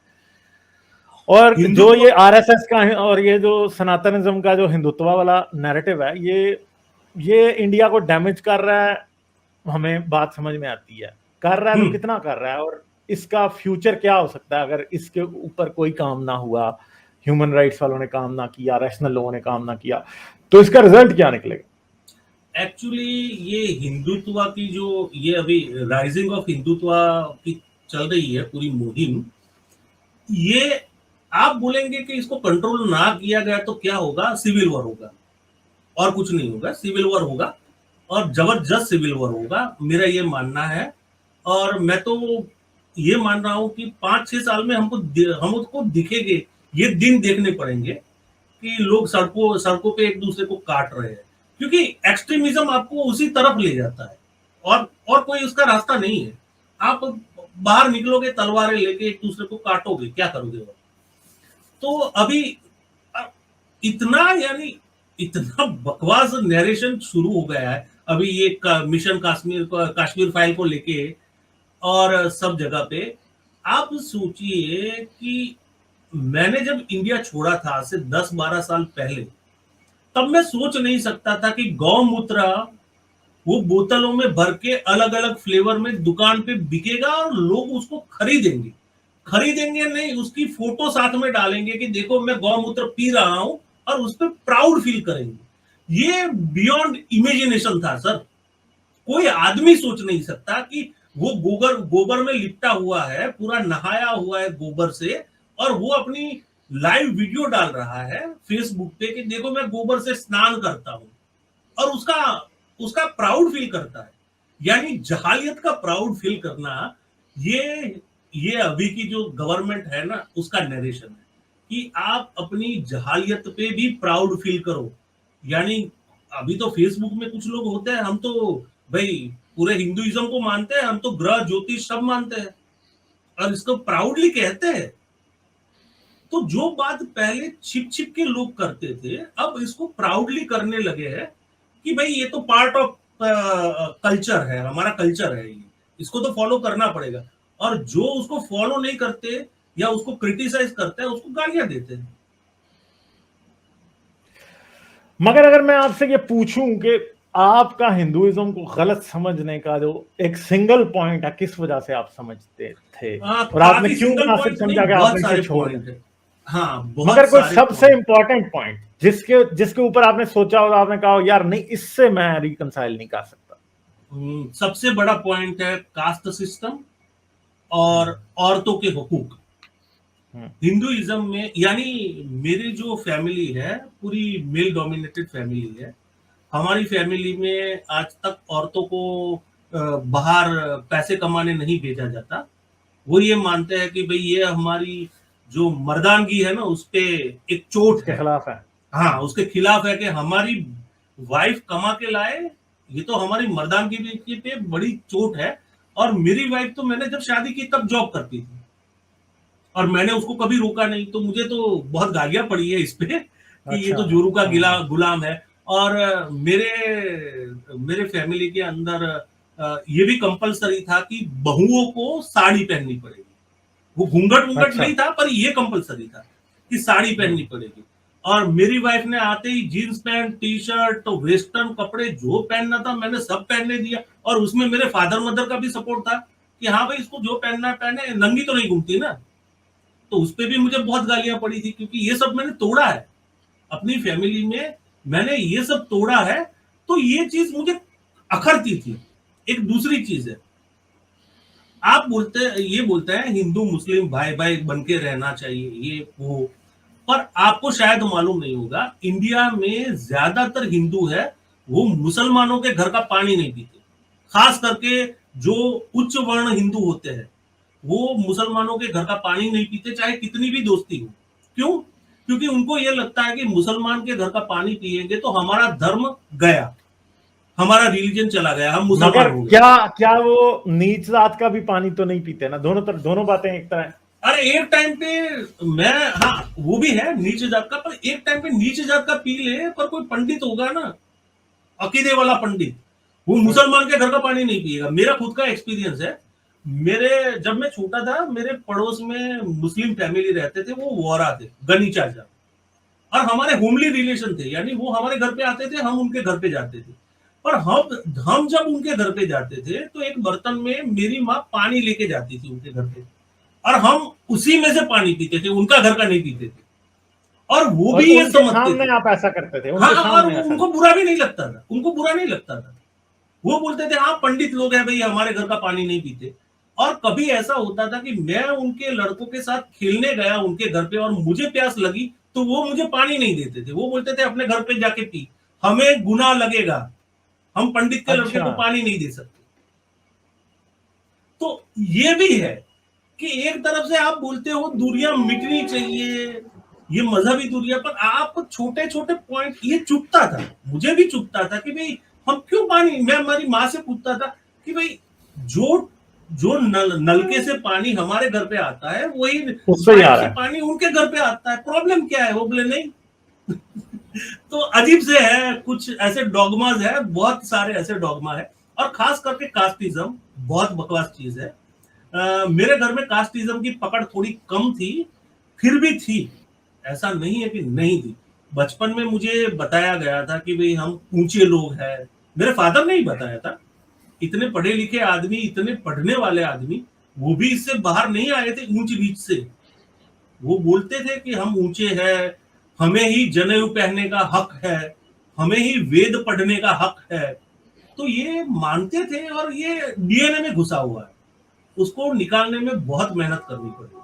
और जो हिंदुत्व, ये आरएसएस का है और ये जो सनातनिज्म का जो हिंदुत्व वाला नैरेटिव है, ये इंडिया को डैमेज कर रहा है, हमें बात समझ में आती है। कर रहा है तो कितना कर रहा है, और इसका फ्यूचर क्या हो सकता है अगर इसके ऊपर कोई काम ना हुआ, ह्यूमन राइट्स वालों ने काम ना किया, रैशनल लोगों ने काम ना किया, तो इसका रिजल्ट क्या निकलेगा? एक्चुअली ये हिंदुत्व की जो ये अभी राइजिंग ऑफ हिंदुत्व की चल रही है पूरी मुहिम, ये आप बोलेंगे कि इसको कंट्रोल ना किया गया तो क्या होगा, सिविल वॉर होगा, और कुछ नहीं होगा, सिविल वॉर होगा, और जबरदस्त सिविल वॉर होगा, मेरा ये मानना है। और मैं तो ये मान रहा हूं कि 5-6 साल में हमको दिखेंगे, ये दिन देखने पड़ेंगे कि लोग सड़कों पे एक दूसरे को काट रहे हैं, क्योंकि एक्सट्रीमिज्म आपको उसी तरफ ले जाता है और कोई उसका रास्ता नहीं है। आप बाहर निकलोगे तलवारें लेके एक दूसरे को काटोगे, क्या करोगे? तो अभी इतना बकवास नरेशन शुरू हो गया है अभी ये मिशन कश्मीर फाइल को लेके और सब जगह पे। आप सोचिए कि मैंने जब इंडिया छोड़ा था आज से 10-12 साल पहले, तब मैं सोच नहीं सकता था कि गौमूत्र वो बोतलों में भर के अलग अलग फ्लेवर में दुकान पे बिकेगा और लोग उसको खरीदेंगे नहीं, उसकी फोटो साथ में डालेंगे कि देखो मैं गौमूत्र पी रहा हूं और उस पर प्राउड फील करेंगे। ये बियॉन्ड इमेजिनेशन था सर। कोई आदमी सोच नहीं सकता कि वो गोबर में लिपटा हुआ है, पूरा नहाया हुआ है गोबर से, और वो अपनी लाइव वीडियो डाल रहा है फेसबुक पे कि देखो मैं गोबर से स्नान करता हूं, और उसका प्राउड फील करता है। यानी जहालियत का प्राउड फील करना, ये अभी की जो गवर्नमेंट है ना, उसका नरेशन है कि आप अपनी जहालियत पे भी प्राउड फील करो। यानी अभी तो फेसबुक में कुछ लोग होते हैं, हम तो भाई पूरे हिंदुइज्म को मानते हैं, हम तो ग्रह ज्योतिष सब मानते हैं और इसको प्राउडली कहते हैं। तो जो बात पहले छिप के लोग करते थे, अब इसको प्राउडली करने लगे हैं कि भाई ये तो पार्ट ऑफ कल्चर है, हमारा कल्चर है, ये इसको तो फॉलो करना पड़ेगा। और जो उसको फॉलो नहीं करते या उसको क्रिटिसाइज करते हैं, उसको गालियां देते हैं। मगर अगर मैं आपसे ये पूछूं कि आपका हिंदुइज्म को गलत समझने का जो एक सिंगल पॉइंट है, किस वजह से आप समझते थे और आपने क्यों मुनासिब समझा कि आपने इसे छोड़ दिया? हाँ, मगर कोई सबसे इंपॉर्टेंट पॉइंट जिसके ऊपर आपने सोचा और आपने कहा यार नहीं, इससे मैं रिकंसाइल नहीं कर सकता? सबसे बड़ा पॉइंट है कास्ट सिस्टम और औरतों के हुकूक। हिंदुइज्म में, यानी मेरी जो फैमिली है पूरी मेल डोमिनेटेड फैमिली है। हमारी फैमिली में आज तक औरतों को बाहर पैसे कमाने नहीं भेजा जाता। वो ये मानते हैं कि भाई ये हमारी जो मर्दानगी है ना, उस पे एक चोट के खिलाफ है। हाँ, उसके खिलाफ है कि हमारी वाइफ कमा के लाए, ये तो हमारी मर्दानगी पे बड़ी चोट है। और मेरी वाइफ तो मैंने जब शादी की तब जॉब करती थी और मैंने उसको कभी रोका नहीं, तो मुझे तो बहुत गालियां पड़ी है इस पे कि ये तो जोरू का गुलाम है। और मेरे फैमिली के अंदर ये भी कंपलसरी था कि बहुओं को साड़ी पहननी पड़ेगी। वो घूंघट नहीं था, पर ये कंपलसरी था कि साड़ी पहननी पड़ेगी। और मेरी वाइफ ने आते ही जीन्स पैंट, टी शर्ट, तो वेस्टर्न कपड़े जो पहनना था मैंने सब पहनने दिया। और उसमें मेरे फादर मदर का भी सपोर्ट था कि हाँ भाई इसको जो पहनना है पहने, नंगी तो नहीं घूमती ना। तो उस पर भी मुझे बहुत गालियां पड़ी थी, क्योंकि ये सब मैंने तोड़ा है अपनी फैमिली में, मैंने ये सब तोड़ा है। तो ये चीज मुझे अखरती थी। एक दूसरी चीज है, आप बोलते हैं हिंदू मुस्लिम भाई भाई बन के रहना चाहिए, ये वो, पर आपको शायद मालूम नहीं होगा इंडिया में ज्यादातर हिंदू है वो मुसलमानों के घर का पानी नहीं पीते। खास करके जो उच्च वर्ण हिंदू होते हैं वो मुसलमानों के घर का पानी नहीं पीते, चाहे कितनी भी दोस्ती हो। क्यों? क्योंकि उनको ये लगता है कि मुसलमान के घर का पानी पिएंगे तो हमारा धर्म गया, हमारा रिलीजन चला गया, हम मुसलमान हो गए। क्या वो नीच जात का भी पानी तो नहीं पीते ना? दोनों बातें एक तरह है। अरे एक टाइम पे मैं, हाँ वो भी है नीच जात का, पर एक टाइम पे नीच जात का पी ले, पर कोई पंडित होगा ना, अकीदे वाला पंडित, वो मुसलमान के घर का पानी नहीं पिएगा। मेरा खुद का एक्सपीरियंस है। जब मैं छोटा था, मेरे पड़ोस में मुस्लिम फैमिली रहते थे, वो वोरा थे, गनी चाचा, और हमारे होमली रिलेशन थे, यानी वो हमारे घर पे आते थे, हम उनके घर पे जाते थे। पर हम जब उनके घर पे जाते थे तो एक बर्तन में मेरी माँ पानी लेके जाती थी उनके घर पे, और हम उसी में से पानी पीते थे, उनका घर का नहीं पीते थे। और वो भी ये समझते थे आप ऐसा करते थे। हाँ, और उनको बुरा भी नहीं लगता था, उनको बुरा नहीं लगता था। वो बोलते थे हाँ पंडित लोग हैं भाई, हमारे घर का पानी नहीं पीते। और कभी ऐसा होता था कि मैं उनके लड़कों के साथ खेलने गया उनके घर पे और मुझे प्यास लगी, तो वो मुझे पानी नहीं देते थे, वो बोलते थे अपने घर पे जाके पी, हमें गुनाह लगेगा, हम पंडित के लड़के को पानी नहीं दे सकते। तो ये भी है कि एक तरफ से आप बोलते हो दूरियां मिटनी चाहिए, ये मजहबी दूरियां, पर आप छोटे छोटे पॉइंट, ये चुभता था, मुझे भी चुभता था कि भाई हम क्यों पानी, मैं हमारी माँ से पूछता था कि भाई जो जो नलके से पानी हमारे घर पे आता है वही उससे ही आ पाइप रहा से है। पानी उनके घर पे आता है, प्रॉब्लम क्या है? वो बोले नहीं। तो अजीब से है, कुछ ऐसे डॉगमाज है, बहुत सारे ऐसे डॉगमा है, और खास करके कास्टिज्म बहुत बकवास चीज है। मेरे घर में कास्टिज्म की पकड़ थोड़ी कम थी, फिर भी थी, ऐसा नहीं है कि नहीं थी। बचपन में मुझे बताया गया था कि भाई हम ऊंचे लोग हैं, मेरे फादर ने ही बताया था। इतने पढ़े लिखे आदमी, इतने पढ़ने वाले आदमी, वो भी इससे बाहर नहीं आए थे ऊंच नीच से। वो बोलते थे कि हम ऊंचे हैं, हमें ही जनेऊ पहनने का हक है, हमें ही वेद पढ़ने का हक है। तो ये मानते थे, और ये डीएनए में घुसा हुआ है, उसको निकालने में बहुत मेहनत करनी पड़ी।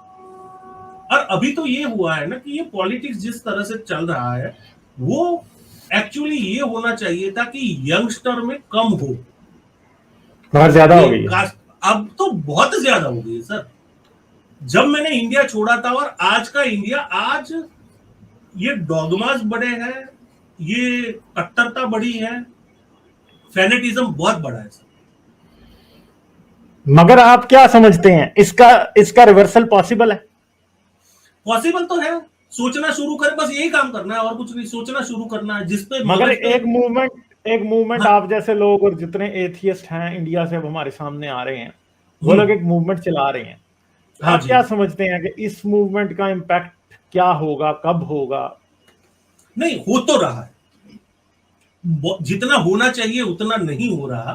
और अभी तो ये हुआ है ना कि ये पॉलिटिक्स जिस तरह से चल रहा है, वो एक्चुअली ये होना चाहिए था कि यंगस्टर में कम हो, बहुत ज्यादा हो ये गई है। कास्ट अब तो बहुत ज्यादा हो गई है सर। जब मैंने इंडिया छोड़ा था और आज का इंडिया, आज ये डॉगमास बड़े हैं, ये कट्टरता बड़ी है, फेनेटिज्म बहुत बड़ा है सर। मगर आप क्या समझते हैं, इसका इसका रिवर्सल पॉसिबल है? पॉसिबल तो है, सोचना शुरू करें, बस यही काम करना है और कुछ नहीं, सोचना शुरू करना है जिसपे मगर मगज पे। एक मूवमेंट हाँ, आप जैसे लोग और जितने एथियस्ट हैं इंडिया से, अब हमारे सामने आ रहे हैं, वो लोग हम्म, एक मूवमेंट चला रहे हैं। तो हाँ आप जी। क्या समझते हैं कि इस मूवमेंट का इम्पैक्ट क्या होगा, कब होगा? नहीं, हो तो रहा है, जितना होना चाहिए उतना नहीं हो रहा,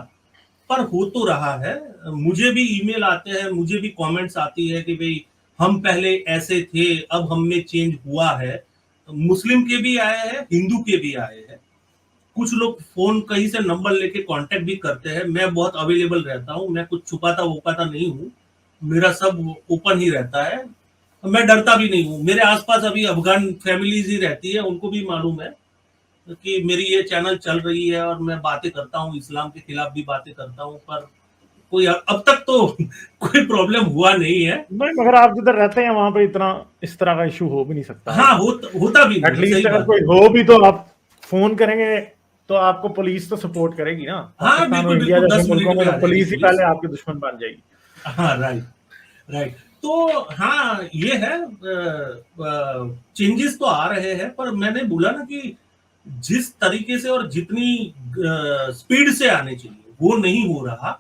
पर हो तो रहा है। मुझे भी ईमेल आते हैं, मुझे भी कमेंट्स आती है कि भाई हम पहले ऐसे थे, अब हम में चेंज हुआ है। मुस्लिम के भी आए हैं, हिंदू के भी आए हैं। कुछ लोग फोन कहीं से नंबर लेके कांटेक्ट भी करते हैं, मैं बहुत अवेलेबल रहता हूँ, मैं कुछ छुपाता वुपाता नहीं हूँ, मेरा सब ओपन ही रहता है। मैं डरता भी नहीं हूँ, मेरे आसपास अभी अफगान फैमिलीज ही रहती है, उनको भी मालूम है कि मेरी ये चैनल चल रही है और मैं बातें करता हूँ, इस्लाम के खिलाफ भी बातें करता हूँ, पर कोई अब तक तो कोई प्रॉब्लम हुआ नहीं है। नहीं, मगर आप जिधर रहते हैं वहां पे इतना इस तरह का इशू हो भी नहीं सकता है। हाँ, होता भी नहीं है, एटलीस्ट सही अगर बात कोई है। हो भी तो आप फोन करेंगे तो आपको पुलिस तो सपोर्ट करेगी ना। हाँ, पाकिस्तान और बिल्कुल इंडिया बिल्कुल, जैसे 10 मिनट मुल्कों में में तो आ जाएगी पुलिस ही पुलिस। पहले आपके दुश्मन बन जाएगी। हाँ, राइट राइट। तो हाँ, ये है, चेंजेस तो आ रहे हैं, पर मैंने बोला ना कि जिस तरीके से और जितनी स्पीड से आने चाहिए वो नहीं हो रहा।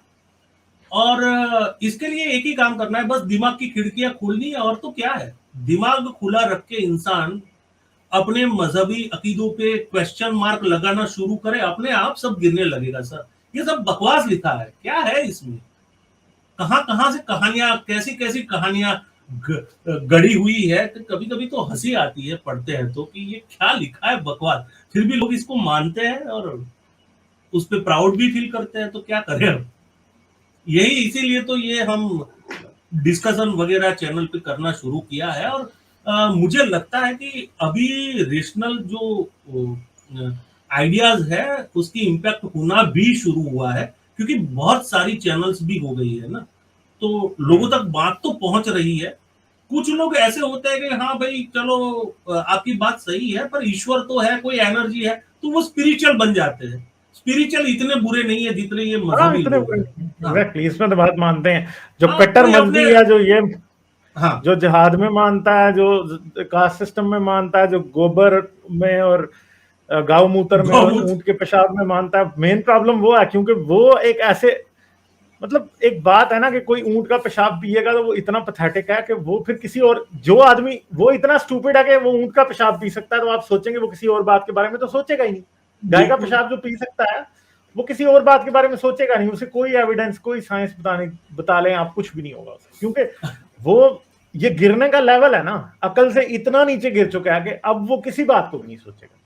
और इसके लिए एक ही काम करना है, बस दिमाग की खिड़कियां खोलनी है, और तो क्या है। दिमाग खुला रख के इंसान अपने मजहबी अकीदों पे क्वेश्चन मार्क लगाना शुरू करे, अपने आप सब गिरने लगेगा सर। ये सब बकवास लिखा है, क्या है इसमें? कहां कहां से कहानियां, कैसी कैसी कहानियां गढ़ी हुई है, कि कभी कभी तो हंसी आती है पढ़ते हैं तो, कि ये क्या लिखा है, बकवास। फिर भी लोग इसको मानते हैं और उस पर प्राउड भी फील करते हैं, तो क्या करें हम। यही इसीलिए तो ये हम डिस्कशन वगैरह चैनल पे करना शुरू किया है। और मुझे लगता है कि अभी रेशनल जो आइडियाज है उसकी इम्पैक्ट होना भी शुरू हुआ है, क्योंकि बहुत सारी चैनल्स भी हो गई है ना, तो लोगों तक बात तो पहुंच रही है। कुछ लोग ऐसे होते हैं कि हाँ भाई चलो, आपकी बात सही है, पर ईश्वर तो है, कोई एनर्जी है, तो वो स्पिरिचुअल बन जाते हैं। स्पिरिचुअल इतने बुरे नहीं है जितने ये हाँ, मजहबी इतने लोग हैं। हाँ, एग्जैक्टली इसमें तो बात मानते हैं। जो हाँ, कट्टर कोई अपने। मजहबी है, जो ये हाँ, जो जिहाद में मानता है, जो कास्ट सिस्टम में मानता है, जो गोबर में और गाय मूत्र में और गौमूत्र। ऊंट के पेशाब में मानता है, मेन प्रॉब्लम वो है, क्योंकि वो एक ऐसे, मतलब एक बात है ना कि कोई ऊंट का पेशाब पिएगा तो वो इतना पैथेटिक है कि वो फिर किसी और, जो आदमी वो इतना स्टूपिड है कि वो ऊंट का पेशाब पी सकता है, तो आप सोचेंगे वो किसी और बात के बारे में तो सोचेगा ही नहीं। गाय का बिल्कुल। पेशाब जो पी सकता है वो किसी और बात के बारे में सोचेगा नहीं, उसे कोई एविडेंस, कोई साइंस बता लें आप, कुछ भी नहीं होगा उसे, क्योंकि वो, ये गिरने का लेवल है ना, अकल से इतना नीचे गिर चुका है कि अब वो किसी बात को भी नहीं सोचेगा।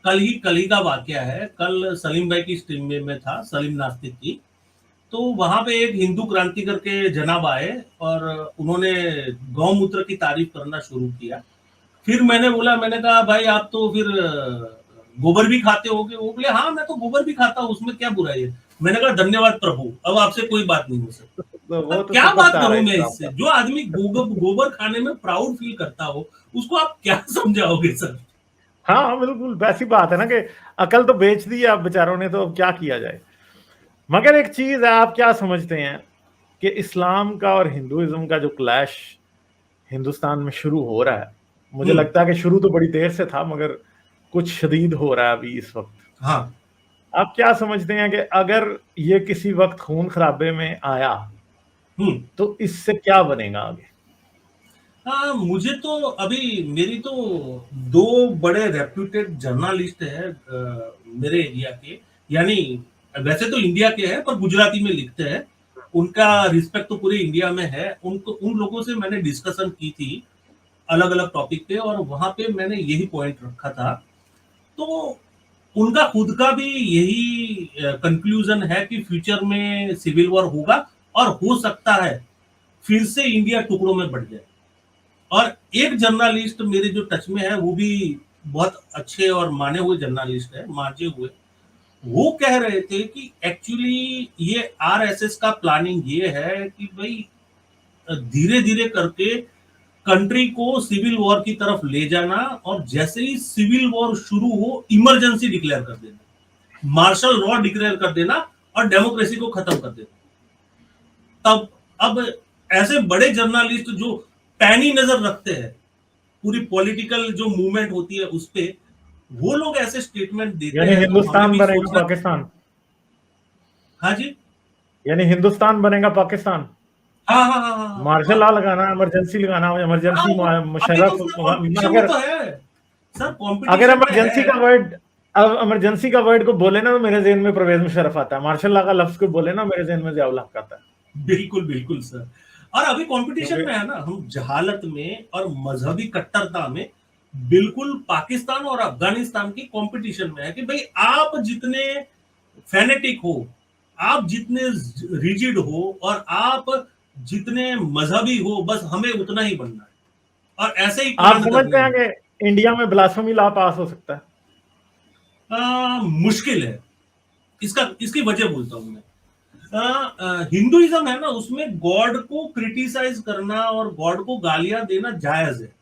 कल ही का वाकया है। कल सलीम भाई की स्ट्रीम में मैं था, सलीम नास्तिक की। तो वहां पे एक हिंदू क्रांति करके जनाब आए और उन्होंने गौमूत्र की तारीफ करना शुरू किया। फिर मैंने बोला, मैंने कहा भाई आप तो फिर गोबर भी खाते होगे? वो बोले हाँ मैं तो गोबर भी खाता हूँ, उसमें क्या बुराई है। मैंने कहा धन्यवाद प्रभु, अब आपसे कोई बात नहीं हो सकती। वो तो क्या सुपर बात स्टार है करूं मैं इस इससे? आपका। जो आदमी गोबर खाने में प्राउड फील करता हो, उसको आप क्या समझाओगे सर? हाँ हाँ, बिल्कुल वैसी बात है ना कि अकल तो बेच दी है आप बेचारों ने, तो अब क्या किया जाए। मगर एक चीज है, आप क्या समझते हैं कि इस्लाम का और हिंदुइज्म का जो क्लैश हिंदुस्तान में शुरू हो रहा है, मुझे हम्म। लगता है कि शुरू तो बड़ी देर से था, मगर कुछ शदीद हो रहा है अभी इस वक्त। हाँ। आप क्या समझते हैं कि अगर ये किसी वक्त खून खराबे में आया हम्म। तो इससे क्या बनेगा आगे? हाँ, मुझे तो अभी मेरी तो दो बड़े रेप्यूटेड जर्नलिस्ट है मेरे एरिया के, यानी वैसे तो इंडिया के हैं पर गुजराती में लिखते हैं। उनका रिस्पेक्ट तो पूरे इंडिया में है। उनको उन लोगों से मैंने डिस्कशन की थी अलग अलग टॉपिक पे, और वहां पे मैंने यही पॉइंट रखा था। तो उनका खुद का भी यही कंक्लूजन है कि फ्यूचर में सिविल वॉर होगा, और हो सकता है फिर से इंडिया टुकड़ों में बढ़ जाए। और एक जर्नलिस्ट मेरे जो टच में है, वो भी बहुत अच्छे और माने हुए जर्नलिस्ट है, माने हुए, वो कह रहे थे कि एक्चुअली ये आरएसएस का प्लानिंग ये है कि भाई धीरे धीरे करके कंट्री को सिविल वॉर की तरफ ले जाना, और जैसे ही सिविल वॉर शुरू हो इमरजेंसी डिक्लेयर कर देना, मार्शल लॉ डिक्लेयर कर देना, और डेमोक्रेसी को खत्म कर देना। तब अब ऐसे बड़े जर्नलिस्ट जो पैनी नजर रखते हैं पूरी पॉलिटिकल जो मूवमेंट होती है उस पे, वो लोग ऐसे स्टेटमेंट देते यानी हैं तो हमें हिंदुस्तान भी बनेगा सोचना। पाकिस्तान? हाँ जी। यानी हिंदुस्तान बनेगा पाकिस्तान? हाँ हाँ हाँ हाँ हाँ मार्शल हाँ लॉ लगाना, इमरजेंसी लगाना, हाँ, इमरजेंसी अभी तो मुशर्रफ। सर कंपटीशन में अगर तो है। सर अगर कंपटीशन में इमरजेंसी है। का वर्ड, अब इमरजेंसी का वर्ड को बोले ना तो मेरे ज़हन में परवेज मुशर्रफ आता है। मार्शल लॉ का लफ्ज को बोले ना मेरे ज़हन में ज़िया उल हक आता है। बिल्कुल बिल्कुल सर। और अभी कंपटीशन क्योंकि में है ना, हम जहालत में और मजहबी कट्टरता में बिल्कुल पाकिस्तान और अफगानिस्तान की कंपटीशन में है कि भाई आप जितने फैनेटिक हो, आप जितने रिजिड हो, और आप जितने मजहबी हो, बस हमें उतना ही बनना है और ऐसे ही आप प्लान समझते करने हैं हैं। कि इंडिया में ब्लास्फेमी लॉ पास हो सकता है? मुश्किल है। इसकी वजह बोलता हूं मैं। हिंदुइज्म है ना, उसमें गॉड को क्रिटिसाइज करना और गॉड को गालियां देना जायज है।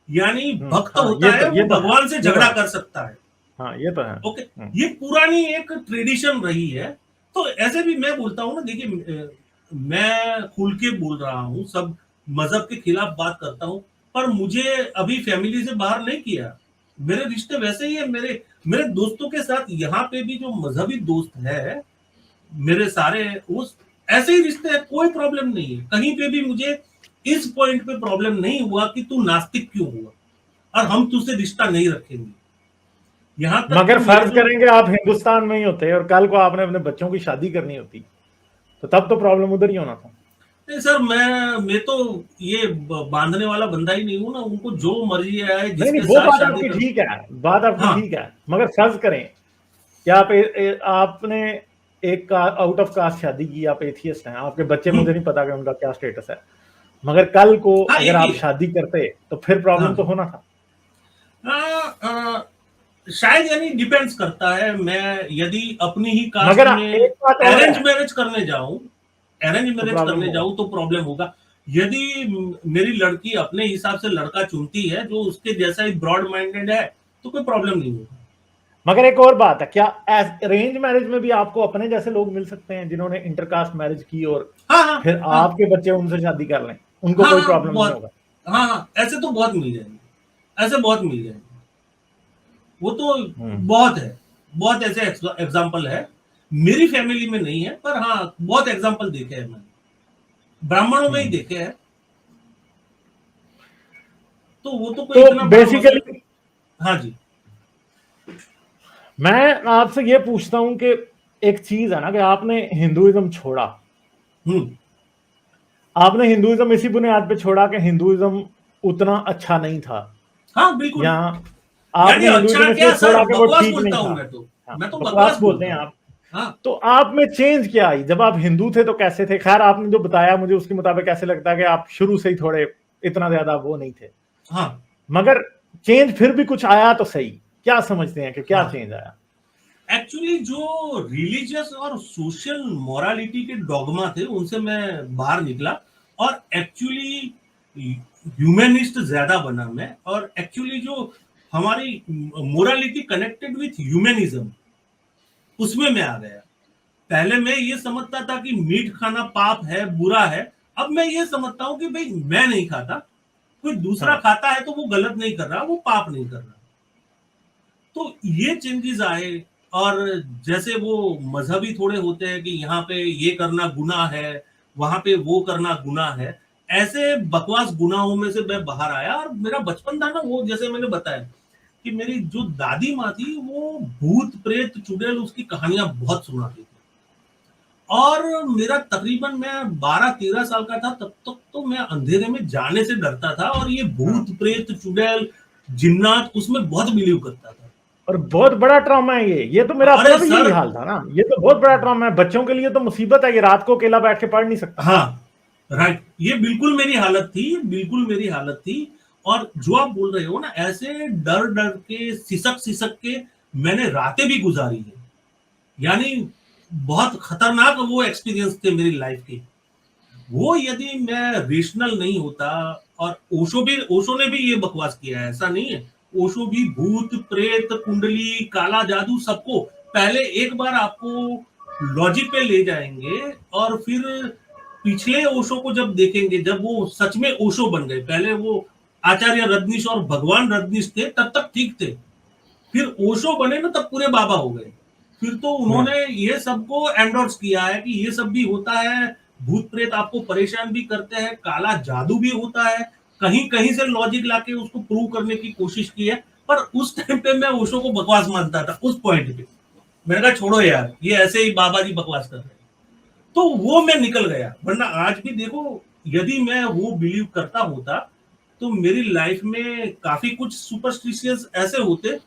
यानी भक्त हाँ, होता है वो ये तो है, भगवान से ये तो झगड़ा है। कर सकता है। हाँ, ये तो है। ओके। ये पुरानी एक ट्रेडिशन रही है। तो ऐसे भी मैं बोलता हूँ ना, देखिए मैं खुल के बोल रहा हूँ, सब मजहब के खिलाफ बात करता हूँ, पर मुझे अभी फैमिली से बाहर नहीं किया। मेरे रिश्ते वैसे ही है। मेरे मेरे दोस्तों के साथ यहाँ पे भी जो मजहबी दोस्त है मेरे सारे, उस ऐसे ही रिश्ते हैं, कोई प्रॉब्लम नहीं है कहीं पे भी। मुझे इस पॉइंट पे प्रॉब्लम नहीं हुआ कि तू नास्तिक क्यों हुआ और हम तुझसे रिश्ता नहीं रखेंगे। यहां तक कि मगर मेरे फर्ज जो, करेंगे आप हिंदुस्तान में ही होते और कल को आपने अपने बच्चों की शादी करनी होती, तो तब तो प्रॉब्लम उधर ही होना था। नहीं सर, मैं तो ये बांधने वाला बंदा ही नहीं हूं ना। उनको जो मर्जी आए नहीं नहीं, जिसके वो साथ बात शादी आपकी कर। ठीक है, बात आपकी हाँ। ठीक है, मगर फर्ज करें कि आप आपने एक आउट ऑफ कास्ट शादी की, आप एथियस्ट हैं, आपके बच्चे, मुझे नहीं पता कि उनका क्या स्टेटस है, मगर कल को हाँ, अगर एक ही आप है। शादी करते तो फिर प्रॉब्लम हाँ। तो होना था। शायद, यानी डिपेंड्स करता है। मैं यदि अपनी ही कास्ट मगर में एक बात और अरेंज है, मैरिज करने जाऊं, अरेंज तो मैरिज प्रॉब्लम करने होगा। जाऊं तो प्रॉब्लम होगा। यदि मेरी लड़की अपने हिसाब से लड़का चुनती है जो उसके जैसा ही ब्रॉड माइंडेड है, तो कोई प्रॉब्लम नहीं होगा। मगर एक और बात है, क्या अरेंज मैरिज में भी आपको अपने जैसे लोग मिल सकते हैं जिन्होंने इंटरकास्ट मैरिज की और हाँ हाँ फिर हाँ आपके बच्चे उनसे शादी कर लें, उनको हाँ कोई हाँ, प्रॉब्लम नहीं बहुत। होगा? हाँ हाँ, ऐसे तो बहुत मिल जाएंगे, ऐसे बहुत मिल जाएंगे। वो तो हम्म बहुत है, बहुत ऐसे एग्जाम्पल है। मेरी फैमिली में नहीं है, पर हाँ बहुत एग्जाम्पल देखे हैं मैंने, ब्राह्मणों में ही हम्म। देखे हैं। तो वो तो कोई तो इतना बड़ा मसला। बेसिकली हाँ जी। मैं आपसे ये पूछता हूं कि एक चीज है ना कि आपने हिंदुइज्म छोड़ा, हम्म। आपने हिंदुइज्म इसी बुनियाद पे छोड़ा कि हिंदुइज्म उतना अच्छा नहीं था, हाँ बिल्कुल। या यानी आपने हिंदुइज्म अच्छा इसलिए क्या सर, छोड़ा कि वो बकवास ठीक नहीं बोलता हूं था? मैं तो। हाँ, मैं तो बकवास बकवास बोलते बोलता हैं हूँ। आप। हाँ। तो आप में चेंज क्या आई जब आप हिंदू थे तो कैसे थे? खैर, आपने जो बताया मुझे उसके मुताबिक ऐसे लगता है कि आप शुरू से ही थोड़े इतना ज्यादा वो नहीं थे, हाँ मगर चेंज फिर भी कुछ आया तो सही। क्या समझते हैं कि क्या हाँ। चेंज आया? एक्चुअली जो रिलीजियस और सोशल मोरालिटी के डॉगमा थे उनसे मैं बाहर निकला, और एक्चुअली ह्यूमनिस्ट ज्यादा बना मैं, और एक्चुअली जो हमारी मोरालिटी कनेक्टेड विथ ह्यूमनिज्म, उसमें मैं आ गया। पहले मैं ये समझता था कि मीट खाना पाप है, बुरा है। अब मैं ये समझता हूँ कि भाई मैं नहीं खाता, कोई दूसरा हाँ खाता है तो वो गलत नहीं कर रहा, वो पाप नहीं कर रहा। तो ये चेंजेस आए। और जैसे वो मजहबी थोड़े होते हैं कि यहाँ पे ये करना गुनाह है, वहां पे वो करना गुनाह है, ऐसे बकवास गुनाहों में से मैं बाहर आया। और मेरा बचपन था ना, वो जैसे मैंने बताया कि मेरी जो दादी माँ थी वो भूत प्रेत चुड़ैल उसकी कहानियां बहुत सुनाती थी। और मेरा तकरीबन मैं 12-13 साल का था तब तक तो मैं अंधेरे में जाने से डरता था, और ये हाँ। भूत प्रेत चुड़ैल जिन्नात उसमें बहुत बिलीव करता था। और बहुत बड़ा ट्रॉमा है ये तो मेरा अरे अपना भी यही सर, हाल था ना, ये तो बहुत बड़ा ट्रॉमा है, बच्चों के लिए तो मुसीबत है, ये रात को अकेला बैठ के पढ़ नहीं सकता। हाँ, राइट, ये बिल्कुल मेरी हालत थी, बिल्कुल मेरी हालत थी। और जो आप बोल रहे हो ना, ऐसे डर डर के सिसक सिसक के मैंने रातें भी गुजारी है। यानी बहुत खतरनाक वो एक्सपीरियंस थे मेरी लाइफ के। वो यदि मैं रेशनल नहीं होता, और ओशो ने भी ये बकवास किया है, ऐसा नहीं है। ओशो भी भूत प्रेत कुंडली काला जादू सबको पहले एक बार आपको लॉजिक पे ले जाएंगे, और फिर पिछले ओशो को जब देखेंगे, जब वो सच में ओशो बन गए, पहले वो आचार्य रजनीश और भगवान रजनीश थे तब तक ठीक थे, फिर ओशो बने ना तब पूरे बाबा हो गए। फिर तो उन्होंने ये सबको एंडोर्स किया है कि ये सब भी होता है, भूत प्रेत आपको परेशान भी करते हैं, काला जादू भी होता है। कहीं कहीं से लॉजिक लाके उसको प्रूव करने की कोशिश की है। पर उस टाइम पे मैं ओशो को बकवास मानता था, उस पॉइंट पे मैंने कहा छोड़ो यार, ये ऐसे ही बाबा जी बकवास कर रहे हैं। तो वो मैं निकल गया, वरना आज भी देखो, यदि मैं वो बिलीव करता होता तो मेरी लाइफ में काफी कुछ सुपरस्टिशियस ऐसे होते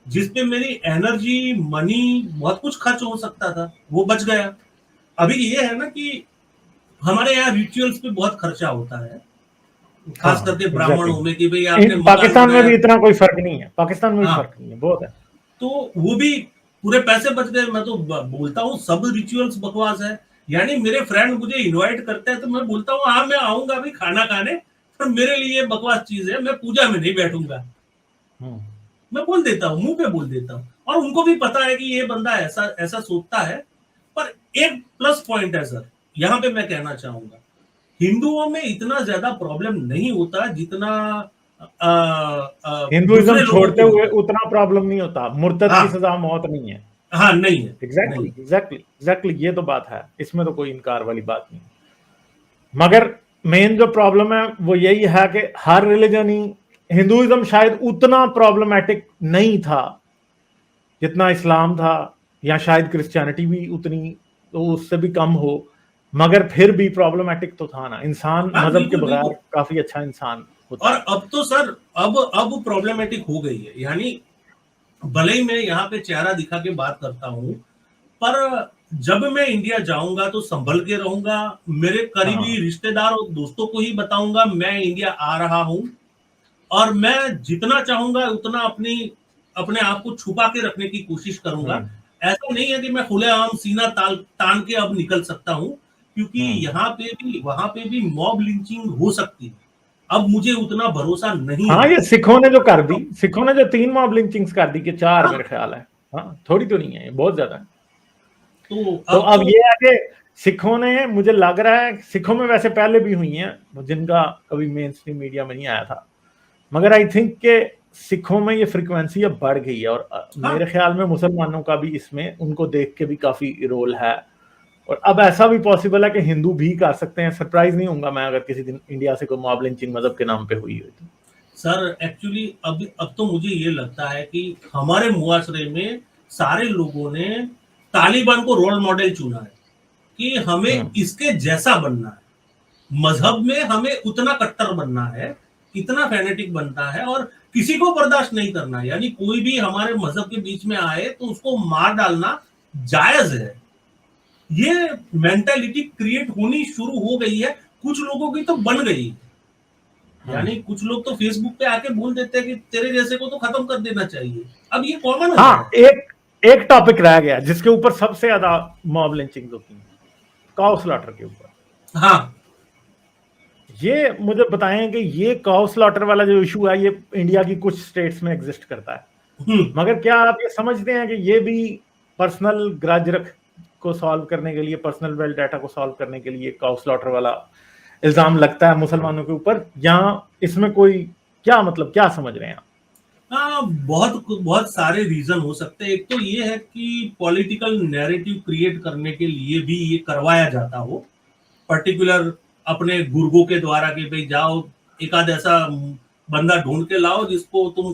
जिसपे मेरी एनर्जी मनी बहुत कुछ खर्च हो सकता था, वो बच गया। अभी ये है ना कि हमारे यहाँ रिचुअल्स पे बहुत खर्चा होता है, हाँ खास हाँ करके एग्जैक्टली। ब्राह्मणों में, कि भाई आपने मकान पाकिस्तान में बनाया। भी इतना कोई फर्क नहीं है, पाकिस्तान में भी हाँ, फर्क नहीं है, बहुत है। तो वो भी पूरे पैसे बच गए। मैं तो बोलता हूँ सब रिचुअल्स बकवास है। यानी मेरे फ्रेंड मुझे इनवाइट करते हैं तो मैं बोलता हूँ हाँ मैं आऊंगा भी खाना खाने, पर मेरे लिए बकवास चीज है, मैं पूजा में नहीं बैठूंगा। हम्म। मैं बोल देता हूँ, मुंह पे बोल देता हूँ, और उनको भी पता है कि ये बंदा ऐसा ऐसा सोचता है। पर एक प्लस पॉइंट है सर, यहाँ पे मैं कहना चाहूंगा, हिंदुओं में इतना ज्यादा प्रॉब्लम नहीं होता जितना हिंदुइज्म दूसरे लोगों छोड़ते को हुए होता है। उतना प्रॉब्लम नहीं होता, मुर्तद की हाँ, सजा मौत नहीं है। हाँ, नहीं है, एग्जैक्टली नहीं। एग्जैक्टली एग्जैक्टली, ये तो बात है, इसमें तो कोई इनकार वाली बात नहीं। मगर मेन जो प्रॉब्लम है वो यही है कि हर रिलीजन ही, हिंदुइज्म शायद उतना प्रॉब्लमेटिक नहीं था जितना इस्लाम था, या शायद क्रिश्चियनिटी भी उतनी, तो उससे भी कम हो, मगर फिर भी प्रॉब्लमेटिक तो था ना। इंसान हाँ, मजहब के बिल्कुल बगैर बिल्कुल। काफी अच्छा इंसान और होता है। अब तो सर, अब प्रॉब्लमेटिक हो गई है। यानी भले ही मैं यहाँ पे चेहरा दिखा के बात करता हूँ, पर जब मैं इंडिया जाऊंगा तो संभल के रहूंगा। मेरे करीबी हाँ रिश्तेदार और दोस्तों को ही बताऊंगा मैं इंडिया आ रहा हूँ। और मैं जितना चाहूंगा उतना अपने आप को छुपा के रखने की कोशिश करूंगा। हम्म ऐसा नहीं है कि मैं खुलेआम सीना तान के अब निकल सकता हूँ, क्योंकि हम्म। यहाँ पे भी वहां पे भी मॉब लिंचिंग हो सकती है। अब मुझे उतना भरोसा नहीं हाँ है। ये सिखों ने जो कर दी, सिखों ने जो 3 मॉब लिंचिंग्स कर दी कि 4 हाँ, मेरे ख्याल है। हाँ थोड़ी तो नहीं है, ये बहुत ज्यादा है। तो तो अब अब तो ये है कि सिखों ने, मुझे लग रहा है सिखों में वैसे पहले भी हुई हैं जिनका कभी मेन स्ट्रीम मीडिया में नहीं आया था, मगर आई थिंक के सिखों में ये फ्रीक्वेंसी अब बढ़ गई है, और हाँ, मेरे ख्याल में मुसलमानों का भी इसमें उनको देख के भी काफी रोल है। और अब ऐसा भी पॉसिबल है कि हिंदू भी कर सकते हैं, सरप्राइज नहीं होऊंगा मैं अगर किसी दिन इंडिया से कोई मॉब लिंचिंग मजहब के नाम पे हुई हो तो। सर एक्चुअली अब तो मुझे ये लगता है कि हमारे मुआशरे में सारे लोगों ने तालिबान को रोल मॉडल चुना है कि हमें हम्म इसके जैसा बनना है। मजहब में हमें उतना कट्टर बनना है, इतना फैनेटिक बनना है, और किसी को बर्दाश्त नहीं करना है। यानी कोई भी हमारे मजहब के बीच में आए तो उसको मार डालना जायज है। ये मेंटालिटी क्रिएट होनी शुरू हो गई है, कुछ लोगों की तो बन गई है। यानी हम्म। कुछ लोग तो फेसबुक पे आके बोल देते हैं कि तेरे जैसे को तो खत्म कर देना चाहिए। अब ये कॉमन हो हाँ गया है। एक टॉपिक रह गया जिसके ऊपर सबसे ज्यादा मॉब लिंचिंग होती है, काउ स्लॉटर के ऊपर। हाँ ये मुझे बताएं कि ये काउ स्लॉटर वाला जो इशू है, ये इंडिया की कुछ स्टेट्स में एग्जिस्ट करता है, मगर क्या आप ये समझते हैं कि ये भी पर्सनल ग्रज रख को सॉल्व करने के लिए, पर्सनल वेल डाटा को सॉल्व करने के लिए काउ स्लॉटर वाला इल्जाम लगता है मुसलमानों के ऊपर, या इसमें कोई क्या मतलब क्या समझ रहे हैं आप? हाँ, बहुत बहुत सारे रीजन हो सकते हैं। एक तो ये है कि पॉलिटिकल नैरेटिव क्रिएट करने के लिए भी ये करवाया जाता हो, पर्टिकुलर अपने गुर्गों के द्वारा कि भाई जाओ एक आध ऐसा बंदा ढूंढ के लाओ जिसको तुम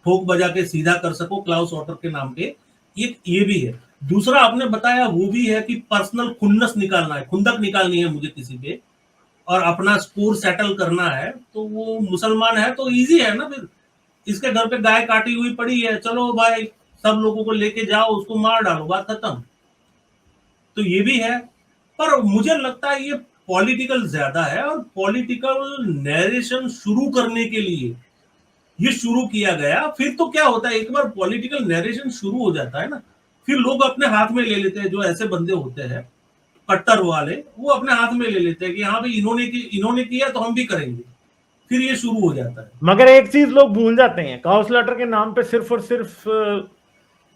ठोक बजा के सीधा कर सको क्लाउस ऑटर के नाम पे। ये भी है। दूसरा आपने बताया वो भी है कि पर्सनल खुन्नस निकालना है, खुंदक निकालनी है मुझे किसी पे और अपना स्कोर सेटल करना है, तो वो मुसलमान है तो इजी है ना, फिर इसके घर पे गाय काटी हुई पड़ी है, चलो भाई सब लोगों को लेके जाओ उसको मार डालो, बात खत्म। तो ये भी है, पर मुझे लगता है ये पॉलिटिकल ज्यादा है और पॉलिटिकल नैरेशन शुरू करने के लिए ये शुरू किया गया। फिर तो क्या होता है, एक बार पॉलिटिकल नैरेशन शुरू हो जाता है ना, फिर लोग अपने हाथ में ले लेते हैं, जो ऐसे बंदे होते हैं कट्टर वाले, वो अपने हाथ में ले लेते हैं कि हाँ भाई इन्होंने किया तो हम भी करेंगे, फिर ये शुरू हो जाता है। मगर एक चीज लोग भूल जाते हैं, काउ स्लॉटर के नाम पे सिर्फ और सिर्फ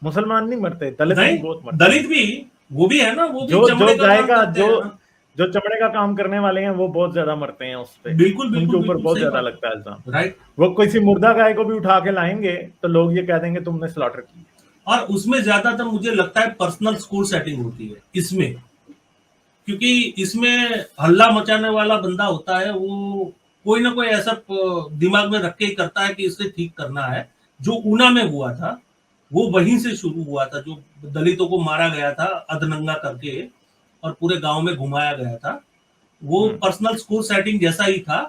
मुसलमान नहीं मरते, दलित भी नहीं, बहुत मरते दलित हैं। भी, वो भी है ना, वो भी जो जो चमड़े का काम जाएगा, करते जो हैं ना। जो चमड़े का काम करने वाले हैं वो बहुत ज्यादा मरते हैं उस पे, बिल्कुल उनके बिल्कुल ऊपर बिल्कुल बहुत सही ज्यादा बात लगता है इल्जाम। है, राइट। वो किसी मुर्दा गाय को भी उठा के लाएंगे तो लोग ये कह देंगे तुमने स्लॉटर की। और उसमें ज्यादातर मुझे लगता है पर्सनल स्कोर सेटिंग होती है इसमें, क्योंकि इसमें हल्ला मचाने वाला बंदा होता है, वो कोई ना कोई ऐसा दिमाग में रख के ही करता है कि इसे ठीक करना है। जो ऊना में हुआ था वो वहीं से शुरू हुआ था, जो दलितों को मारा गया था अधनंगा करके और पूरे गांव में घुमाया गया था, वो पर्सनल स्कोर सेटिंग जैसा ही था।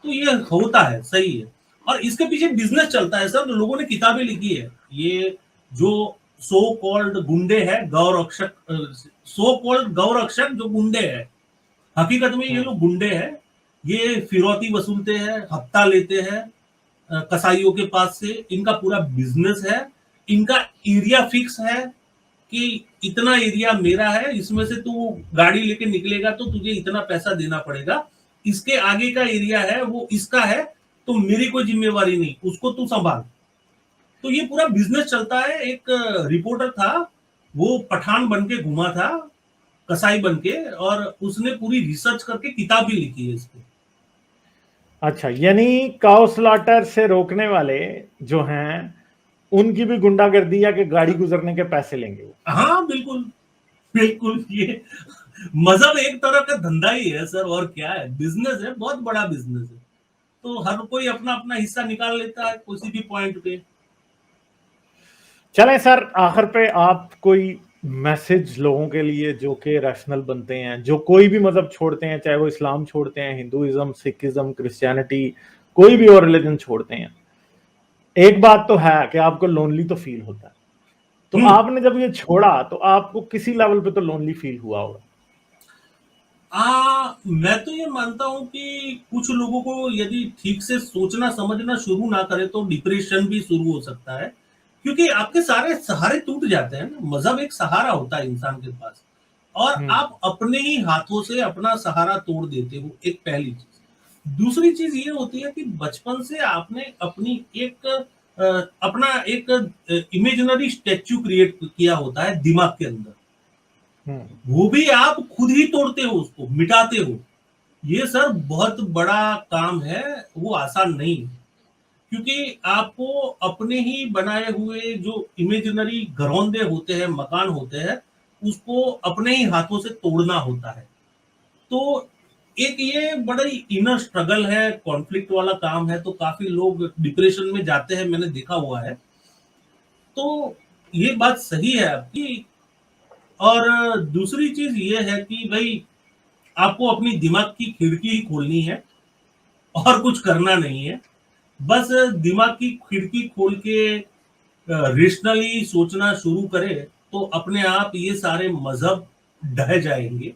तो ये होता है, सही है। और इसके पीछे बिजनेस चलता है सर, लोगों ने किताबें लिखी है। ये जो सो कॉल्ड गुंडे हैं, गौरक्षक, सो कॉल्ड गौरक्षक जो गुंडे हैं, हकीकत में ये लोग गुंडे हैं। ये फिरौती वसूलते हैं, हफ्ता लेते हैं कसाईयों के पास से, इनका पूरा बिजनेस है। इनका एरिया फिक्स है कि इतना एरिया मेरा है, इसमें से तू गाड़ी लेके निकलेगा तो तुझे इतना पैसा देना पड़ेगा, इसके आगे का एरिया है वो इसका है, तो मेरी कोई जिम्मेवारी नहीं, उसको तू संभाल। तो ये पूरा बिजनेस चलता है। एक रिपोर्टर था, वो पठान बन के घुमा था, कसाई बन के, और उसने पूरी रिसर्च करके किताब भी लिखी है इस पे। अच्छा, यानी काउ स्लॉटर से रोकने वाले जो हैं उनकी भी गुंडागर्दी है कि गाड़ी गुजरने के पैसे लेंगे वो। हाँ बिल्कुल बिल्कुल, ये मजहब एक तरह का धंधा ही है सर, और क्या है, बिजनेस है, बहुत बड़ा बिजनेस है। तो हर कोई अपना अपना हिस्सा निकाल लेता है किसी भी पॉइंट पे। चलें सर, आखिर पे आप कोई मैसेज लोगों के लिए जो कि रैशनल बनते हैं, जो कोई भी मजहब छोड़ते हैं, चाहे वो इस्लाम छोड़ते हैं, हिंदुइज्म, सिखिज्म, क्रिश्चियनिटी, कोई भी और रिलीजन छोड़ते हैं, एक बात तो है कि आपको लोनली तो फील होता है। तो आपने जब ये छोड़ा तो आपको किसी लेवल पे तो लोनली फील हुआ होगा। मैं तो ये मानता हूं कि कुछ लोगों को यदि ठीक से सोचना समझना शुरू ना करे तो डिप्रेशन भी शुरू हो सकता है, क्योंकि आपके सारे सहारे टूट जाते हैं ना। मजहब एक सहारा होता है इंसान के पास, और आप अपने ही हाथों से अपना सहारा तोड़ देते हो, एक पहली चीज। दूसरी चीज ये होती है कि बचपन से आपने अपनी अपना एक इमेजिनरी स्टेच्यू क्रिएट किया होता है दिमाग के अंदर, वो भी आप खुद ही तोड़ते हो, उसको मिटाते हो। ये सर बहुत बड़ा काम है, वो आसान नहीं है, क्योंकि आपको अपने ही बनाए हुए जो इमेजिनरी घरौंदे होते हैं, मकान होते हैं, उसको अपने ही हाथों से तोड़ना होता है। तो एक ये बड़ा ही इनर स्ट्रगल है, कॉन्फ्लिक्ट वाला काम है, तो काफी लोग डिप्रेशन में जाते हैं, मैंने देखा हुआ है। तो ये बात सही है आपकी। और दूसरी चीज ये है कि भाई आपको अपनी दिमाग की खिड़की ही खोलनी है और कुछ करना नहीं है। बस दिमाग की खिड़की खोल के रेशनली सोचना शुरू करे तो अपने आप ये सारे मजहब ढह जाएंगे।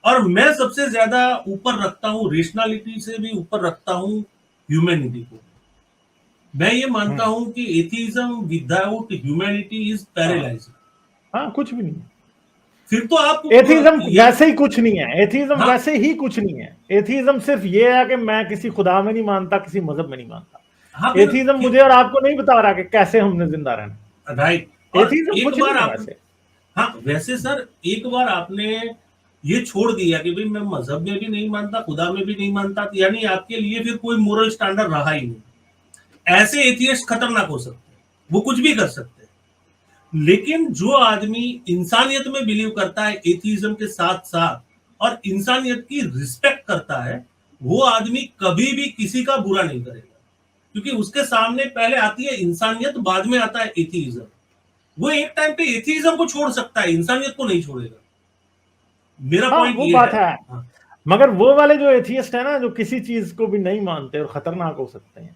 और मैं सबसे ज्यादा ऊपर रखता हूँ, रेशनलिटी से भी ऊपर रखता हूँ ह्यूमैनिटी को। मैं ये मानता हूं कि atheism without humanity is paralysing. हाँ, कुछ भी नहीं है। फिर तो आप एथीज्म ये वैसे ही कुछ नहीं है, एथीज्म हाँ वैसे ही कुछ नहीं है। एथीज्म सिर्फ ये है कि मैं किसी खुदा में नहीं मानता, किसी मजहब में नहीं मानता। हाँ एथीज्म मुझे और आपको नहीं बता रहा कि कैसे हमने जिंदा रहना। राइट। और एथीज्म एक कुछ बार नहीं है आप, वैसे। हाँ वैसे सर एक बार आपने ये छोड़ दिया कि भाई मैं मजहब में भी नहीं मानता, खुदा में भी नहीं मानता, यानी आपके लिए फिर कोई मोरल स्टैंडर्ड रहा ही नहीं। ऐसे एथियस्ट खतरनाक हो सकते हैं, वो कुछ भी कर सकते हैं। लेकिन जो आदमी इंसानियत में बिलीव करता है एथिज्म के साथ साथ, और इंसानियत की रिस्पेक्ट करता है, वो आदमी कभी भी किसी का बुरा नहीं करेगा, क्योंकि उसके सामने पहले आती है इंसानियत, बाद में आता है एथिज्म। वो एक टाइम पे एथिज्म को छोड़ सकता है, इंसानियत को नहीं छोड़ेगा। मेरा हाँ, पॉइंट वो ये बात है। है। हाँ, मगर वो वाले जो एथियस्ट है ना, जो किसी चीज को भी नहीं मानते और खतरनाक हो सकते हैं,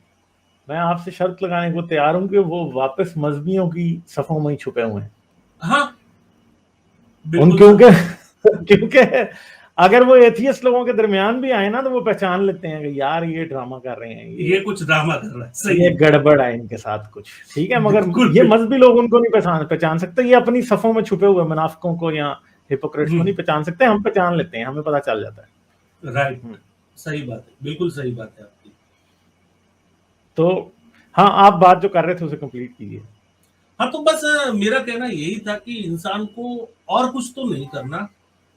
मैं आपसे शर्त लगाने को तैयार हूं कि वो वापस मजहबियों की सफों में ही छुपे हुए हैं। हाँ उन बिल्कुल सर। क्योंकि क्योंकि अगर वो एथियस्ट लोगों के दरमियान भी आए ना, तो वो पहचान लेते हैं कि यार ये ड्रामा कर रहे हैं, ये कुछ ड्रामा कर रहा है, सही ये है। गड़बड़ है इनके साथ कुछ। ठीक है, मगर बिल्कुल ये बिल्कुल। मजहबी लोग उनको नहीं पहचान पहचान सकते। ये अपनी सफों में छुपे हुए मुनाफिकों को या हिपोक्रेट्स को नहीं पहचान सकते। हम पहचान लेते हैं, हमें पता चल जाता है। राइट। सही बात है, बिल्कुल सही बात है आपकी। तो हाँ, आप बात जो कर रहे थे उसे कंप्लीट कीजिए। हाँ तो बस मेरा कहना यही था कि इंसान को और कुछ तो नहीं करना,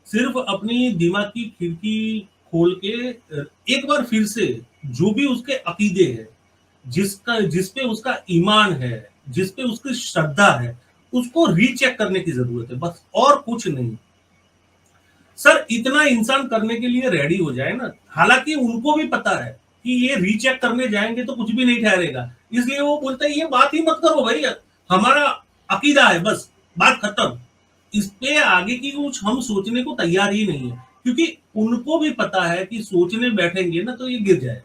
सिर्फ अपनी दिमाग की खिड़की खोल के एक बार फिर से जो भी उसके अकीदे है, जिस पे उसका ईमान है, जिस पे उसकी श्रद्धा है, उसको रीचेक करने की जरूरत है, बस और कुछ नहीं। सर इतना इंसान करने के लिए रेडी हो जाए ना, हालांकि उनको भी पता है कि ये रीचेक करने जाएंगे तो कुछ भी नहीं ठहरेगा, इसलिए वो बोलते हैं ये बात ही मत करो भाई, हमारा अकीदा है बस, बात खत्म। इस पे आगे की कुछ हम सोचने को तैयार ही नहीं है, क्योंकि उनको भी पता है कि सोचने बैठेंगे ना तो ये गिर जाएगा।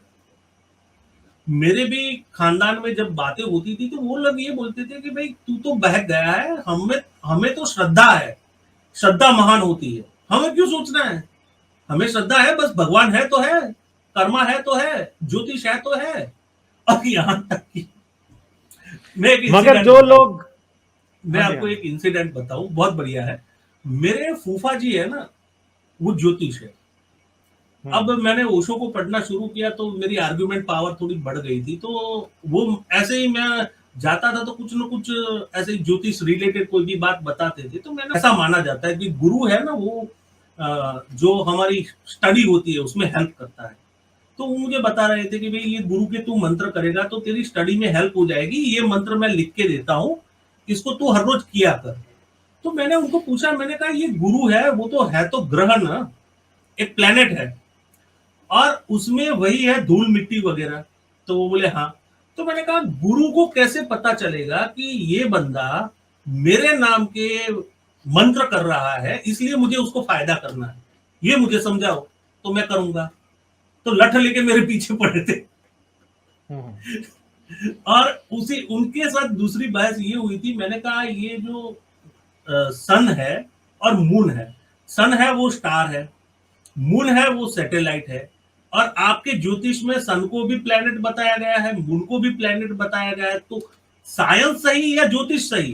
मेरे भी खानदान में जब बातें होती थी तो वो लोग ये बोलते थे कि भाई तू तो बहक गया है, हमें हमें तो श्रद्धा है, श्रद्धा महान होती है, हमें क्यों सोचना है, हमें श्रद्धा है बस, भगवान है तो है, कर्मा है तो है, ज्योतिष है तो है। अब यहां तक कि मैं एक मगर इंसिडेंट जो बताऊं, लोग, मैं हाँ जी, आपको हाँ, एक इंसिडेंट बताऊं, बहुत बढ़िया है। मेरे फूफा जी है ना, वो ज्योतिष है। अब मैंने ओशो को पढ़ना शुरू किया तो मेरी आर्गुमेंट पावर थोड़ी बढ़ गई थी, तो वो ऐसे ही मैं जाता था तो कुछ ना कुछ ऐसे ज्योतिष रिलेटेड कोई भी बात बताते थे। तो मैंने ऐसा माना जाता है कि गुरु है ना वो जो हमारी स्टडी होती है उसमें हेल्प करता है। तो वो मुझे बता रहे थे कि भाई ये गुरु के तू मंत्र करेगा तो तेरी स्टडी में हेल्प हो जाएगी, ये मंत्र मैं लिख के देता हूँ, इसको तू हर रोज किया कर। तो मैंने उनको पूछा, मैंने कहा ये गुरु है, वो तो है तो ग्रह ना, एक प्लेनेट है, और उसमें वही है धूल मिट्टी वगैरह। तो वो बोले हाँ। तो मैंने कहा गुरु को कैसे पता चलेगा कि ये बंदा मेरे नाम के मंत्र कर रहा है, इसलिए मुझे उसको फायदा करना है, ये मुझे समझाओ तो मैं करूंगा। तो लठ लेके मेरे पीछे पड़े थे। और उसी उनके साथ दूसरी बहस ये हुई थी, मैंने कहा ये जो सन है और मून है, सन है वो स्टार है, मून है वो सैटेलाइट है, और आपके ज्योतिष में सन को भी प्लेनेट बताया गया है, मून को भी प्लेनेट बताया गया है, तो साइंस सही या ज्योतिष सही?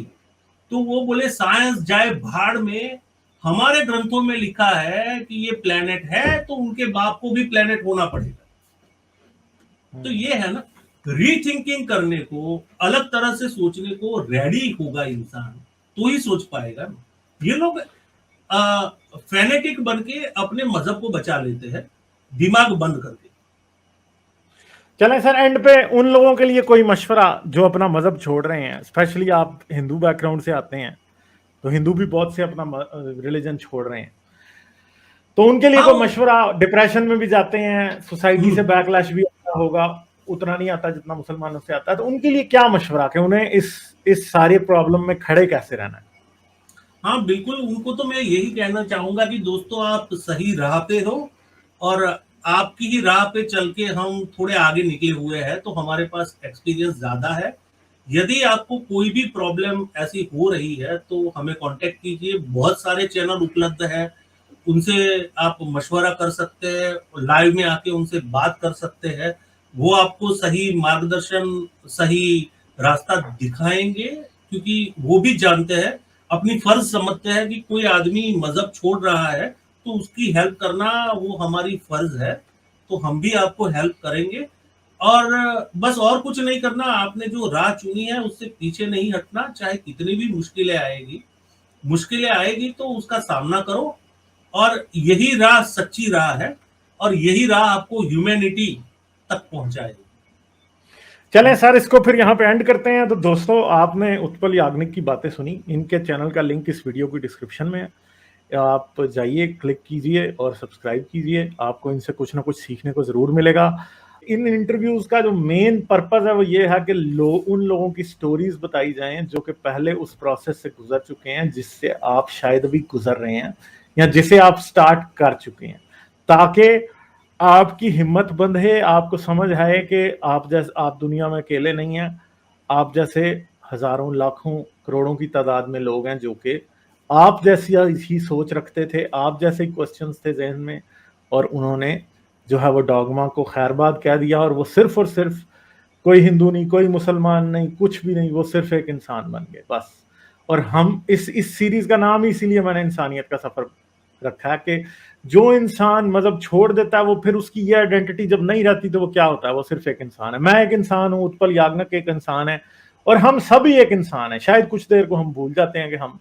तो वो बोले साइंस जाए भाड़ में, हमारे ग्रंथों में लिखा है कि ये प्लेनेट है तो उनके बाप को भी प्लेनेट होना पड़ेगा। तो ये है ना, रीथिंकिंग करने को, अलग तरह से सोचने को रेडी होगा इंसान तो ही सोच पाएगा। ये लोग फेनेटिक बन के अपने मजहब को बचा लेते हैं दिमाग बंद करके। चलें सर, एंड पे उन लोगों के लिए कोई मशवरा जो अपना मजहब छोड़ रहे हैं, स्पेशली आप हिंदू बैकग्राउंड से आते हैं, तो हिंदू भी बहुत से अपना रिलीजन छोड़ रहे हैं, तो उनके लिए हाँ कोई मशवरा, डिप्रेशन में भी जाते हैं, सोसाइटी से बैकलैश भी आता होगा, उतना नहीं आता जितना मुसलमानों से आता है, तो उनके लिए क्या मशवरा कि उन्हें इस सारे प्रॉब्लम में खड़े कैसे रहना है? हाँ बिल्कुल, उनको तो मैं यही कहना चाहूंगा कि दोस्तों आप सही राह पे हो, और आपकी ही राह पे चल के हम थोड़े आगे निकले हुए हैं, तो हमारे पास एक्सपीरियंस ज्यादा है। यदि आपको कोई भी प्रॉब्लम ऐसी हो रही है तो हमें कांटेक्ट कीजिए, बहुत सारे चैनल उपलब्ध हैं, उनसे आप मशवरा कर सकते हैं, लाइव में आके उनसे बात कर सकते हैं। वो आपको सही मार्गदर्शन, सही रास्ता दिखाएंगे, क्योंकि वो भी जानते हैं, अपनी फर्ज समझते हैं कि कोई आदमी मजहब छोड़ रहा है तो उसकी हेल्प करना वो हमारी फर्ज है, तो हम भी आपको हेल्प करेंगे। और बस और कुछ नहीं करना, आपने जो राह चुनी है उससे पीछे नहीं हटना, चाहे कितनी भी मुश्किलें आएगी तो उसका सामना करो, और यही राह सच्ची राह है, और यही राह आपको ह्यूमैनिटी तक पहुंचाएगी। चलें सर, इसको फिर यहाँ पे एंड करते हैं। तो दोस्तों, आपने उत्पल याग्निक की बातें सुनी। इनके चैनल का लिंक इस वीडियो की डिस्क्रिप्शन में है, आप जाइए, क्लिक कीजिए और सब्सक्राइब कीजिए। आपको इनसे कुछ ना कुछ सीखने को ज़रूर मिलेगा। इन इंटरव्यूज़ का जो मेन पर्पज़ है वो ये है कि उन लोगों की स्टोरीज बताई जाएं जो कि पहले उस प्रोसेस से गुजर चुके हैं, जिससे आप शायद भी गुजर रहे हैं या जिसे आप स्टार्ट कर चुके हैं, ताकि आपकी हिम्मत बंधे, आपको समझ आए कि आप दुनिया में अकेले नहीं हैं। आप जैसे हजारों, लाखों, करोड़ों की तादाद में लोग हैं जो कि आप जैसी ही सोच रखते थे, आप जैसे क्वेश्चंस थे जहन में, और उन्होंने जो है वो डॉगमा को खैरबाद कह दिया, और वो सिर्फ और सिर्फ कोई हिंदू नहीं, कोई मुसलमान नहीं, कुछ भी नहीं, वो सिर्फ एक इंसान बन गए बस। और हम इस सीरीज का नाम ही इसीलिए मैंने इंसानियत का सफर रखा है कि जो इंसान मतलब छोड़ देता है, वो फिर उसकी ये आइडेंटिटी जब नहीं रहती तो वो क्या होता है, वो सिर्फ एक इंसान है। मैं एक इंसान हूँ, उत्पल याग्निक एक इंसान है, और हम सभी एक इंसान है। शायद कुछ देर को हम भूल जाते हैं कि हम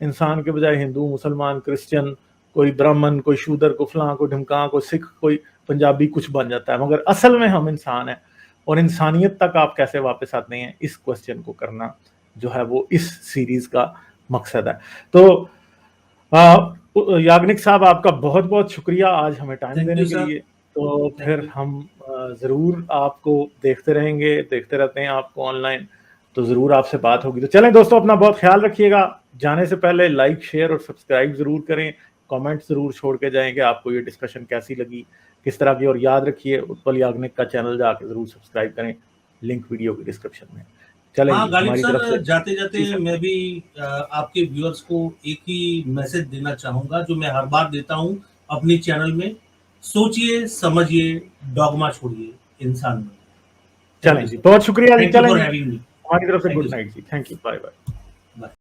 इंसान के बजाय हिंदू, मुसलमान, क्रिश्चियन, कोई ब्राह्मण, कोई शूदर, कोई फलां, कोई ढिमका, कोई सिख, कोई पंजाबी, कुछ बन जाता है, मगर असल में हम इंसान हैं। और इंसानियत तक आप कैसे वापस आते हैं, इस क्वेश्चन को करना जो है वो इस सीरीज का मकसद है। तो याग्निक साहब, आपका बहुत बहुत शुक्रिया आज हमें टाइम देने के लिए। तो फिर हम जरूर आपको देखते रहेंगे, देखते रहते हैं आपको ऑनलाइन, तो जरूर आपसे बात होगी। तो चलें दोस्तों, अपना बहुत ख्याल रखिएगा। जाने से पहले लाइक, शेयर और सब्सक्राइब जरूर करें, कमेंट जरूर छोड़ के जाएं कि आपको ये डिस्कशन कैसी लगी, किस तरह की। और याद रखिए, उत्पल याग्निक का चैनल जाके जरूर सब्सक्राइब करें, लिंक वीडियो की डिस्क्रिप्शन में। चलें हाँ जी, गालिब हमारी तरफ सर, से जाते जाते मैं भी आपके व्यूअर्स को एक ही मैसेज देना चाहूंगा, जो मैं हर बार देता हूँ अपने चैनल में: सोचिए, समझिए, डॉगमा छोड़िए, इंसान बनिए। चलें जी, बहुत शुक्रिया जी। थैंक यू चलें फॉर जी, हैविंग मी। हमारी तरफ से thank you good sir. Night जी। Thank you, bye bye.